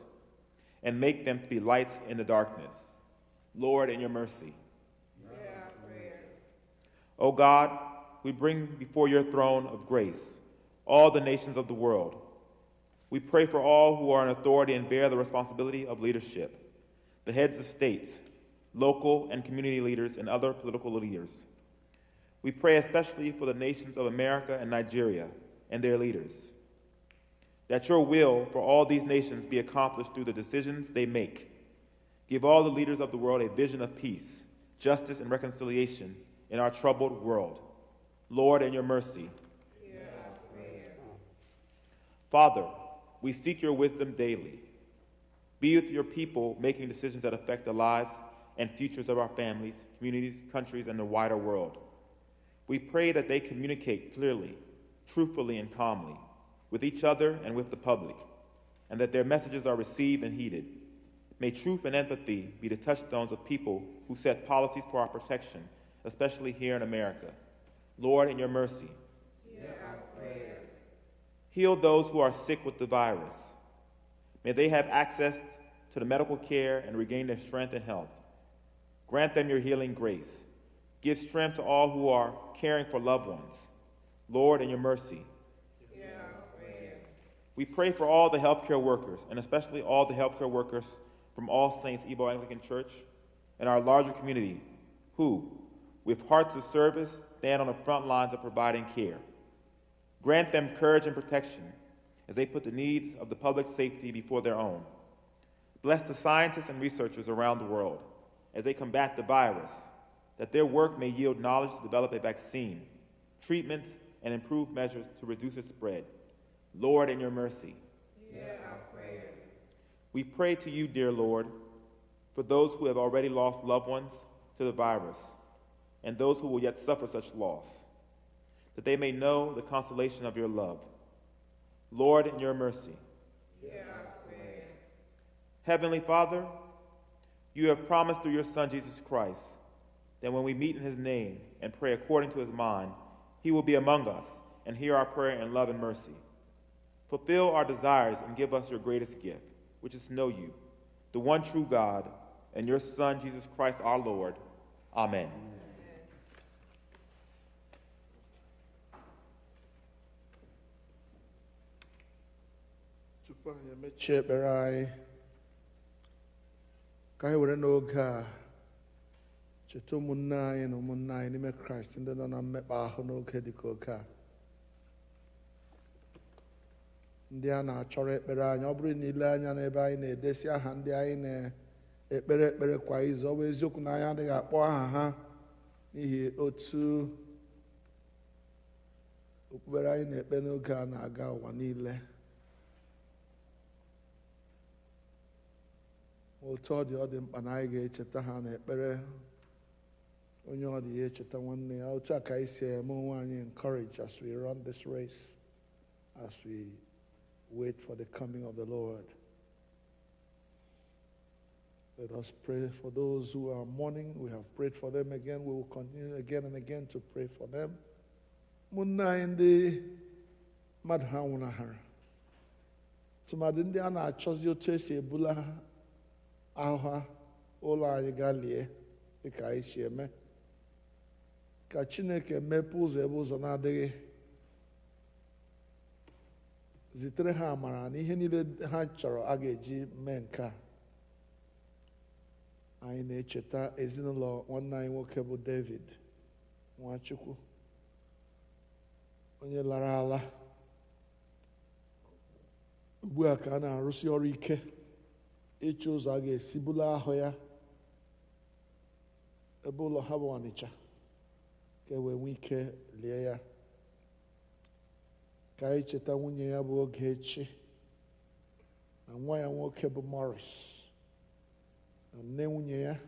and make them to be lights in the darkness. Lord, in your mercy. Hear our prayer. O God, we bring before your throne of grace all the nations of the world. We pray for all who are in authority and bear the responsibility of leadership, the heads of states, local and community leaders, and other political leaders. We pray especially for the nations of America and Nigeria and their leaders, that your will for all these nations be accomplished through the decisions they make. Give all the leaders of the world a vision of peace, justice, and reconciliation in our troubled world. Lord, in your mercy. Hear our prayer. Father, we seek your wisdom daily. Be with your people making decisions that affect the lives and futures of our families, communities, countries, and the wider world. We pray that they communicate clearly, truthfully, and calmly with each other and with the public, and that their messages are received and heeded. May truth and empathy be the touchstones of people who set policies for our protection, especially here in America. Lord, in your mercy. Hear our prayer. Heal those who are sick with the virus. May they have access to the medical care and regain their strength and health. Grant them your healing grace. Give strength to all who are caring for loved ones. Lord, in your mercy. Hear our prayer. We pray for all the healthcare workers, and especially all the healthcare workers from All Saints Igbo Anglican Church and our larger community, who, with hearts of service, stand on the front lines of providing care. Grant them courage and protection as they put the needs of the public safety before their own. Bless the scientists and researchers around the world as they combat the virus, that their work may yield knowledge to develop a vaccine, treatment, and improve measures to reduce its spread. Lord, in your mercy. Hear our prayer. We pray to you, dear Lord, for those who have already lost loved ones to the virus and those who will yet suffer such loss, that they may know the consolation of your love. Lord, in your mercy. Hear our prayer. Heavenly Father, you have promised through your Son, Jesus Christ, that when we meet in his name and pray according to his mind, he will be among us and hear our prayer in love and mercy. Fulfill our desires and give us your greatest gift, which is to know you, the one true God, and your Son, Jesus Christ our Lord. Amen. Tupu anyị emechie ekpere anyị, ka anyị were n'oge a cheta ụmụnne anyị na ụmụnne anyị n'ime Kraịst ndị nọ na mmekpa ahụ n'oge dịka oge a, ndị a na-achọrọ ekpere anyị. Ọ bụrụ na ile anya n'ebe anyị na-edesi aha ndị anyị na-ekpere ekpere kwa izu, ọ bụ eziokwu na anyị adịghị akpọ aha ha n'ihi otu okpukpere anyị na-ekpe n'oge a na-aga ụwa niile. Otu ọ dị mkpa na anyị ga-echeta ha na ekpere. Onye ọ dị ya echeta nwanne ya. Otu a ka anyị si eme onwe anyị encourage as we run this race, as we wait for the coming of the Lord. Let us pray for those who are mourning. We have prayed for them again. We will continue again and again to pray for them. Ụmụnne anyị ndị mmadụ ha nwụnahara, tụmadị ndị a na-achọzi otu esi ebula ahụ ụlọ anyị gaa lie dịka anyị si eme. Ka Chineke mepee ụzọ ebe ụzọ na-adịghị, zitere ha amara na ihe niile ha chọrọ a ga-eji mee nke a. Anyị na-echeta ezinụlọ nwanne anyị nwoke bụ David Nwachukwu, onye lara ala. Ugbu a ka a na-arụsi ọrụ ike ịchọ ụzọ a ga-esi bula ahụ ya ebe ụlọ ha bụ Ọnịcha, ka e wee nwee ike lie ya. Ka anyị cheta nwunye ya bụ Ogechi na nwa ya nwoke bụ Morris na nne nwunye ya,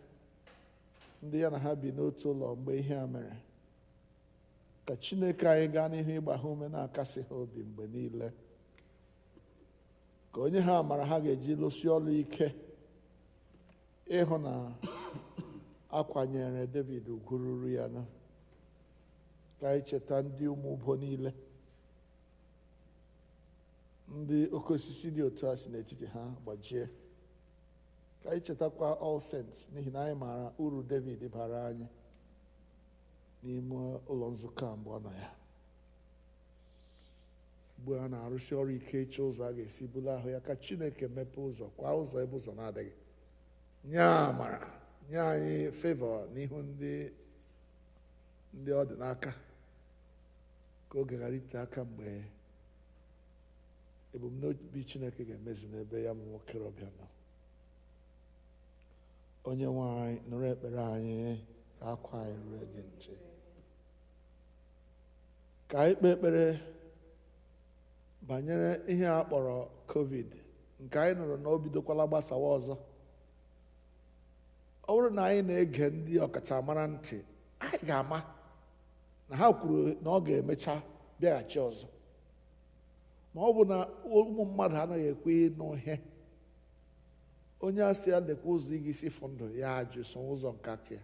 ndị ya na ha bi n'otu ụlọ mgbe ihe a mere. Ka Chineke anyị gaa n'ihu ịgba ha ume na-akasị ha obi mgbe niile. Ka onye ha amara ha ga-eji lụsi ọrụ ike ịhụ na akwanyere David ugwu ruru ya. Ka anyị cheta ndị ụmụ ubo niile, ndị oke osisi dị otu a si n'etiti ha gbajie. Ka anyị chetakwa All Saints, n'ihi na anyị maara uru David bara anyị n'ime ụlọ nzukọ a mgbe ọ nọ ya. Ugbu a na-arụsi ọrụ ike ịchọ ụzọ a ga-esi bulu ahụ ya. Ka Chineke mepee ụzọ, kwa ụzọ ebe ụzọ na-adịghị, nye amara, nye anyị favor n'ihu ndị ọ dị n'aka, ka oge ghara ite aka mgbe ebumnobi Chineke ga-emezu n'ebe ya ma nwokorobịa nọ. Onye-nwe anyị, nụrụ ekpere anyị, ka akwa anyị rue gị ntị. Ka anyị kpee ekpere banyere ihe a kpọrọ COVID, nke anyị nụrụ na o bidokwala gbasawa ọzọ. Ọ bụrụ na anyị na-ege ndị ọkachamara ntị, anyị ga-ama na ha kwuru na ọ ga-emecha bịaghachi ọzọ. Ma ọ bụ na ụmụ mmadụ anaghị ekwe ịnụ ihe, onye a sị ya lekwa ụzọ ị ga-esi fụ ndụ ya, ajụ so ụzọ nke aka ya,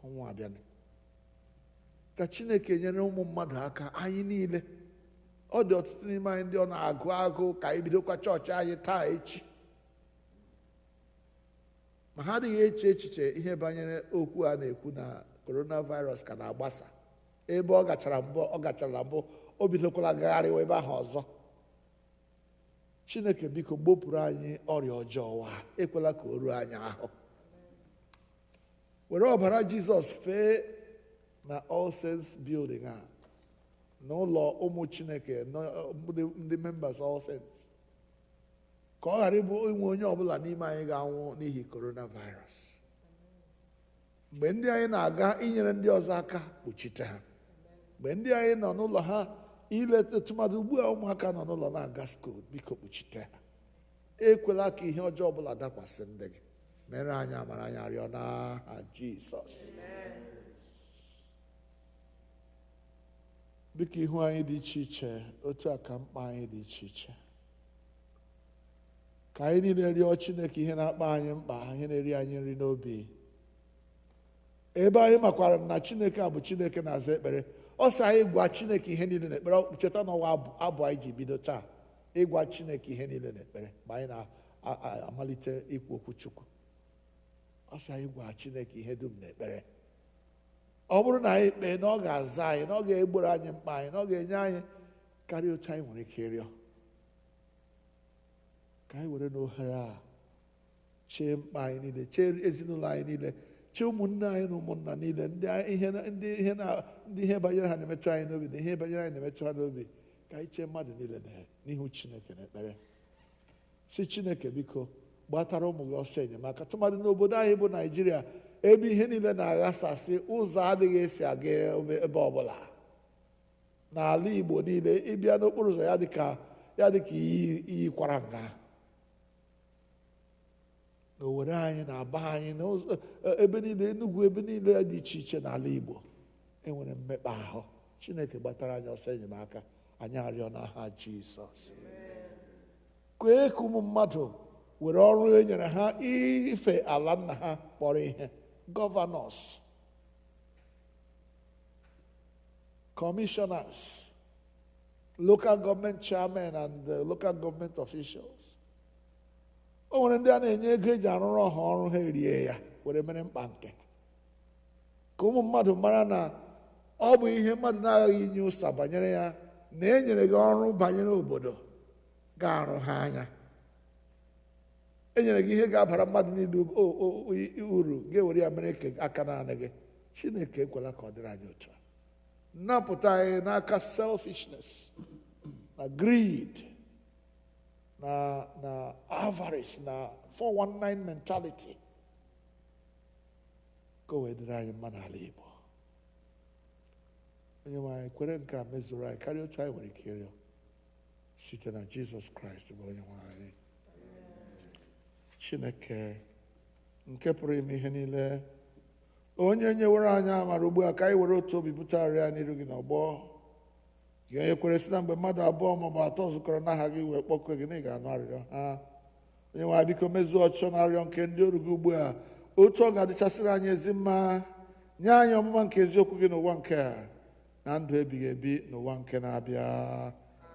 ọnwụ abịanị. Ka Chineke nyere ụmụ mmadụ aka, anyị niile. Ọ dị ọtụtụ n'ime anyị ndị ọ na-agụ agụ ka anyị bidokwa chọọchị anyị taa echi, ma ha adịghị eche echiche ihe banyere okwu a na-ekwu na coronavirus ka na-agbasa. Ebe ọ gachara mbụ, o bidokwala gagharịwa ebe ahụ ọzọ. Chineke biko gbopụrụ anyị ọrịa ọjọọ wa, ekwela ka o ruo anyị ahụ. Were ọbara Jizọs fee na All Saints building a, n'ụlọ ụmụ Chineke, ndị members All Saints, ka ọ ghara ịbụ inwe onye ọbụla n'ime anyị ga-anwụ n'ihi coronavirus. Mgbe ndị anyị na-aga inyere ndị ọzọ aka, kpuchite ha. Mgbe ndị anyị nọ n'ụlọ ha ileta, tụmadụ ugbu a ụmụaka nọ n'ụlọ na-aga skuul, biko kpuchite ha. Ekwela ka ihe ọjọọ ọbụla dakwasị ndị gị. Mere anyị amara, anyị arịọ n'aha Jizọs. Biko ihu anyị dị iche iche, otu a ka mkpa anyị dị iche iche. Ka anyị niile rịọ Chineke ihe na-akpa anyị mkpa, ihe na-eri anyị nri n'obi. Ebe anyị makwara na Chineke a bụ Chineke na-aza ekpere, ọ sị anyị gwa Chineke ihe niile n'ekpere. Cheta n'ọwa abụ anyị ji bido taa, ịgwa Chineke ihe niile n'ekpere mgbe anyị amalite ikwu okwu Chukwu. Ọ sị anyị gwa Chineke ihe dum n'ekpere. Ọ bụrụ na anyị kpee na ọ ga-aza anyị, na ọ ga-egboro anyị mkpa anyị, na ọ ga-enye anyị karịa otu anyị nwere ike ịrịọ. Ka anyị were n'ohere a chee mkpa anyị niile, chee ezinụlọ anyị niile, chee ụmụnne anyị na ụmụnna niile, ndị ihe banyere ha na-emetụ anyị n'obi na ihe banyere anyị na-emetụ ha n'obi. Ka anyị chee mmadụ niile n'ihu Chineke n'ekpere. Si Chineke biko gbatara ụmụ gị ọsọ enyemaka, tụmadị n'obodo anyị bụ Naijiria, ebe ihe niile na-aghasasị, ụzọ adịghị esi aga ebe ọbụla. N'ala Igbo niile, ịbịa n'okporo ụzọ ya dịka iyikwara nga. N'Owere anyị, na-aba anyị, ebe niile, Enugu, ebe niile dị iche iche n'ala Igbo enwere mmekpa ahụ. Chineke gbatara anyị ọsọ enyemaka, anyị arịọ n'aha Jizọs. Kwee ka ụmụ mmadụ were ọrụ e nyere ha ife ala nna ha kpọrọ ihe. Governors, commissioners, local government chairmen and local government officials. O nwere ndị a na-enye ego eji arụrụ ọha ọrụ, ha erie ya were mere mkpa nke. Ka ụmụ mmadụ mara na ọ bụ ihe mmadụ na-agaghị inye ụsa banyere ya, na e nyere gị ọrụ banyere obodo ga-arụ ha anya. E nyere gị ihe ga-abara mmadụ niile uru, ga-ewere ya mere aka naanị gị. Chineke ekwela ka ọ dịrị anyị otu a. Napụta anyị n'aka selfishness na greed na avarice na 419 mentality. Ka o wee dịrị anyị mma n'ala Igbo. Onye-nwe anyị kwere nke a mezuru anyị karịa otu anyị nwere ike ịrịọ, site na Jizọs Kraịst bụ Onye-nwe anyị. Chineke nke pụrụ ime ihe niile, onye nyewere anyị amara ugbu a, ka anyị were otu obi butegharịa ya n'iru gị n'ọgbọ. Gị onye kwere si na mgbe mmadụ abụọ maọbụ atọ zukọrọ n'aha gị wee kpọkue gị, na ị ga-anụ arịrịọ ha. Onye-nwe anyị biko mezuo ọchịchọ na arịrịọ nke ndị oru gị ugbu a, otu ọ ga-adịchasịrị anyị ezi mma. Nye anyị ọmụma nke eziokwu gị n'ụwa nke a, na ndụ ebighị ebi n'ụwa nke na-abịa.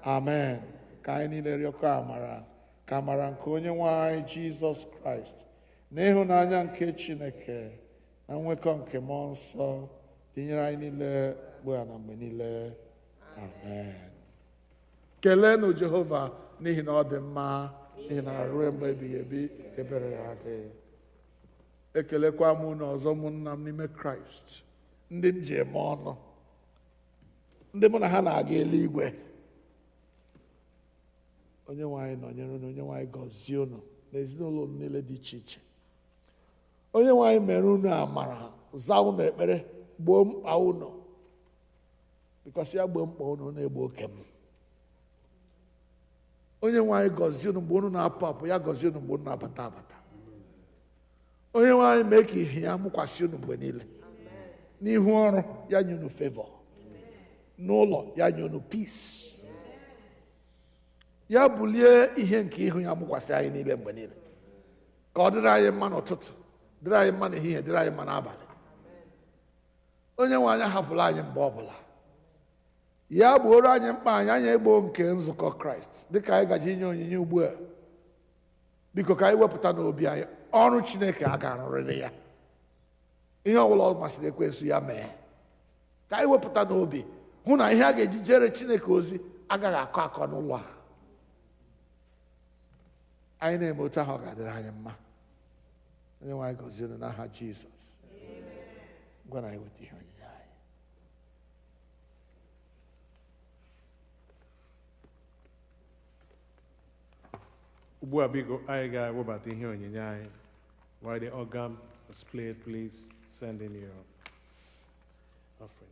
Amen. Ka anyị niile rịọkọ amara, ka amara nke Onye-nwe anyị Jizọs Kraịst, na ịhụnanya nke Chineke, na nwekọ nke mmụọ nsọ dịnyere anyị niile ugbu a na mgbe niile. Amen. Keleenụ Jehova n'ihi na ọ dị mma, n'ihi na ruo mgbe ebighị ebi ebere ya dị. Ekelekwa m unu ọzọ, ụmụnna m n'ime Kraịst, ndị m ji eme ọnụ, ndị mụ na ha na-aga eluigwe. Onye-nwe anyị nọnyere unu, Onye-nwe anyị gọzie unu na ezinụlọ unu niile dị iche iche. Onye-nwe anyị mere unu amara, zaa unu ekpere, gboo mkpa unu, bikọs ya gboo mkpa unu na-egbu oke m. Onye-nwe anyị gọzie unu mgbe unu na-apụ apụ, ya gọzie unu mgbe unu na-abata abata. Onye-nwe anyị mee ka ihe ya mụkwasị unu mgbe niile. N'ihu ọrụ ya nye unu favor, n'ụlọ ya nye unu peace. Ya bulie ihe nke ihu ya mụkwasị anyị niile mgbe niile. Ka ọ dịrị anyị mma n'ụtụtụ, dịrị anyị mma n'ehihie, dịrị anyị mma n'abalị. Onye-nwe anyị hapụla anyị mgbe ọbụla. Ya gbuoro anyị mkpa anyị, anyị egbo nke nzukọ Kraịst, dịka anyị gaji inye onyinye ugbu a. Biko ka anyị wepụta n'obi anyị ọrụ Chineke a ga-arụrịrị ya. Ihe ọbụla ọ masịrị ekwensu ya mee. Ka anyị wepụta n'obi hụ na ihe a ga-eji jere Chineke ozi agaghị akọ akọ n'ụlọ a. Anyị na-eme otu ahụ, ọ ga-adịrị anyị mma. Onye-nwe anyị gọzie unu n'aha Jizọs. Gwa na anyị weta ihe onyinye anyị. Ugbu a biko anyị ga-ewebata ihe onyinye anyị. While the organ is played, please send in your offerings.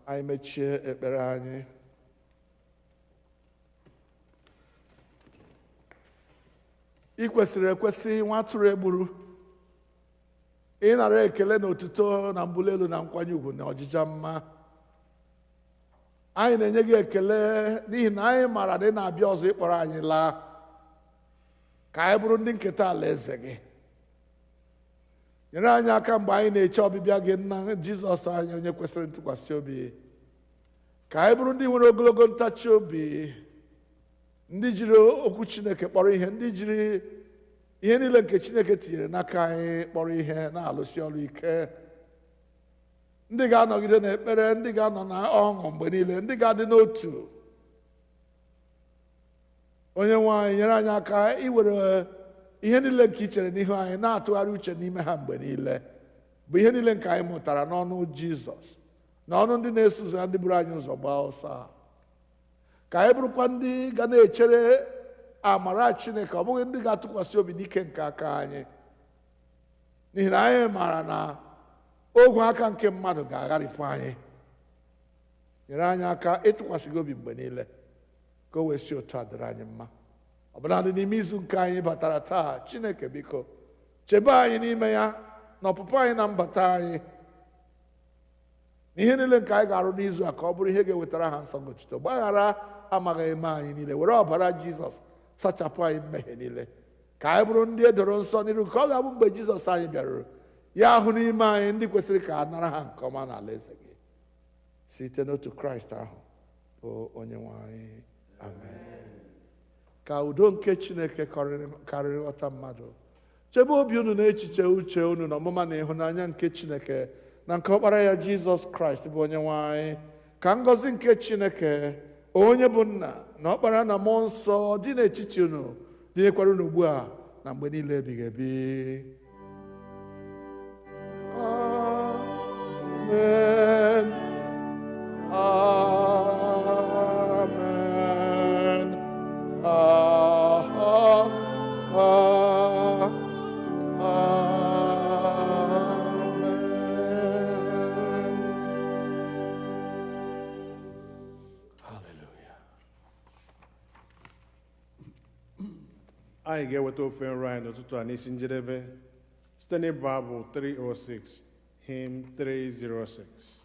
anyị mechie ekpere anyị. Ị kwesịrị ekwesị nwa atụrụ egburu ịnara ekele na otuto na mbuli elu na nkwanye ugwu na ọjịja mma. Anyị na-enye gị ekele n'ihi na anyị maara na ị na-abịa ọzọ ịkpọrọ anyị laa ka anyị bụrụ ndị nketa alaeze gị. Nyere anyị aka mgbe anyị na-eche ọbịbịa gị, nna Jizọs anyị onye kwesịrị ntụkwasị obi, ka anyị bụrụ ndị nwere ogologo ntachi obi, ndị jiri okwu Chineke kpọrọ ihe, ndị jiri ihe niile nke Chineke tinyere n'aka anyị kpọrọ ihe, na-alụsi ọrụ ike, ndị ga-anọgide n'ekpere, ndị ga-anọ na ọṅụ mgbe niile, ndị ga-adị n'otu. Onye-nwe anyị, nyere anyị aka iwere ihe niile nke i chere n'ihu anyị na-atụgharị uche n'ime ha mgbe niile, bụ ihe niile nke anyị mụtara n'ọnụ Jizọs na ọnụ ndị na-eso ụzọ ya, ndị buru anyị ụzọ gbaa ọsọ a. Ka anyị bụrụkwa ndị ga na-echere amara Chineke, ọ bụghị ndị ga-atụkwasị obi n'ike nke aka anyị, n'ihi na anyị maara na ogwe aka nke mmadụ ga-agharịpụ anyị. Nyere anyị aka ịtụkwasị gị obi mgbe niile, ka o wee si otu a dịrị anyị mma. Ọbụladị n'ime izu nke anyị batara taa, Chineke biko chebe anyị n'ime ya, na ọpụpụ anyị na mbata anyị, na ihe niile nke anyị ga-arụ n'izu a ka ọ bụrụ ihe ga-ewetara ha nsọ otuto. Gbaghara amaghị eme anyị niile, were ọbara Jizọs sachapụ anyị mmehie niile, ka anyị bụrụ ndị edoro nsọ n'iru, ka ọ ga-abụ mgbe Jizọs anyị bịaruru ya ahụ n'ime anyị ndị kwesịrị ka a nara ha nke ọma n'ala eze gị, site n'otu Kraịst ahụ bụ Onye-nwe anyị. Amen. Ka udo nke Chineke karịrị nghọta mmadụ chebe obi unu na echiche uche unu na ọmụma na ịhụnanya nke Chineke na nke ọkpara ya Jizọs Kraịst bụ Onye-nwe anyị. Ka ngọzi nke Chineke onye bụ Nna na Ọkpara na Mmụọ Nsọ dị n'etiti unu, dịnyekwara unu ugbu a na mgbe niile ebighị ebi. Amen. Amen. Anyị ga-eweta ofe nrọ anyị n'ụtụtụ a n'isi njedebe site n'ịbụ abụ 306, hymn 306.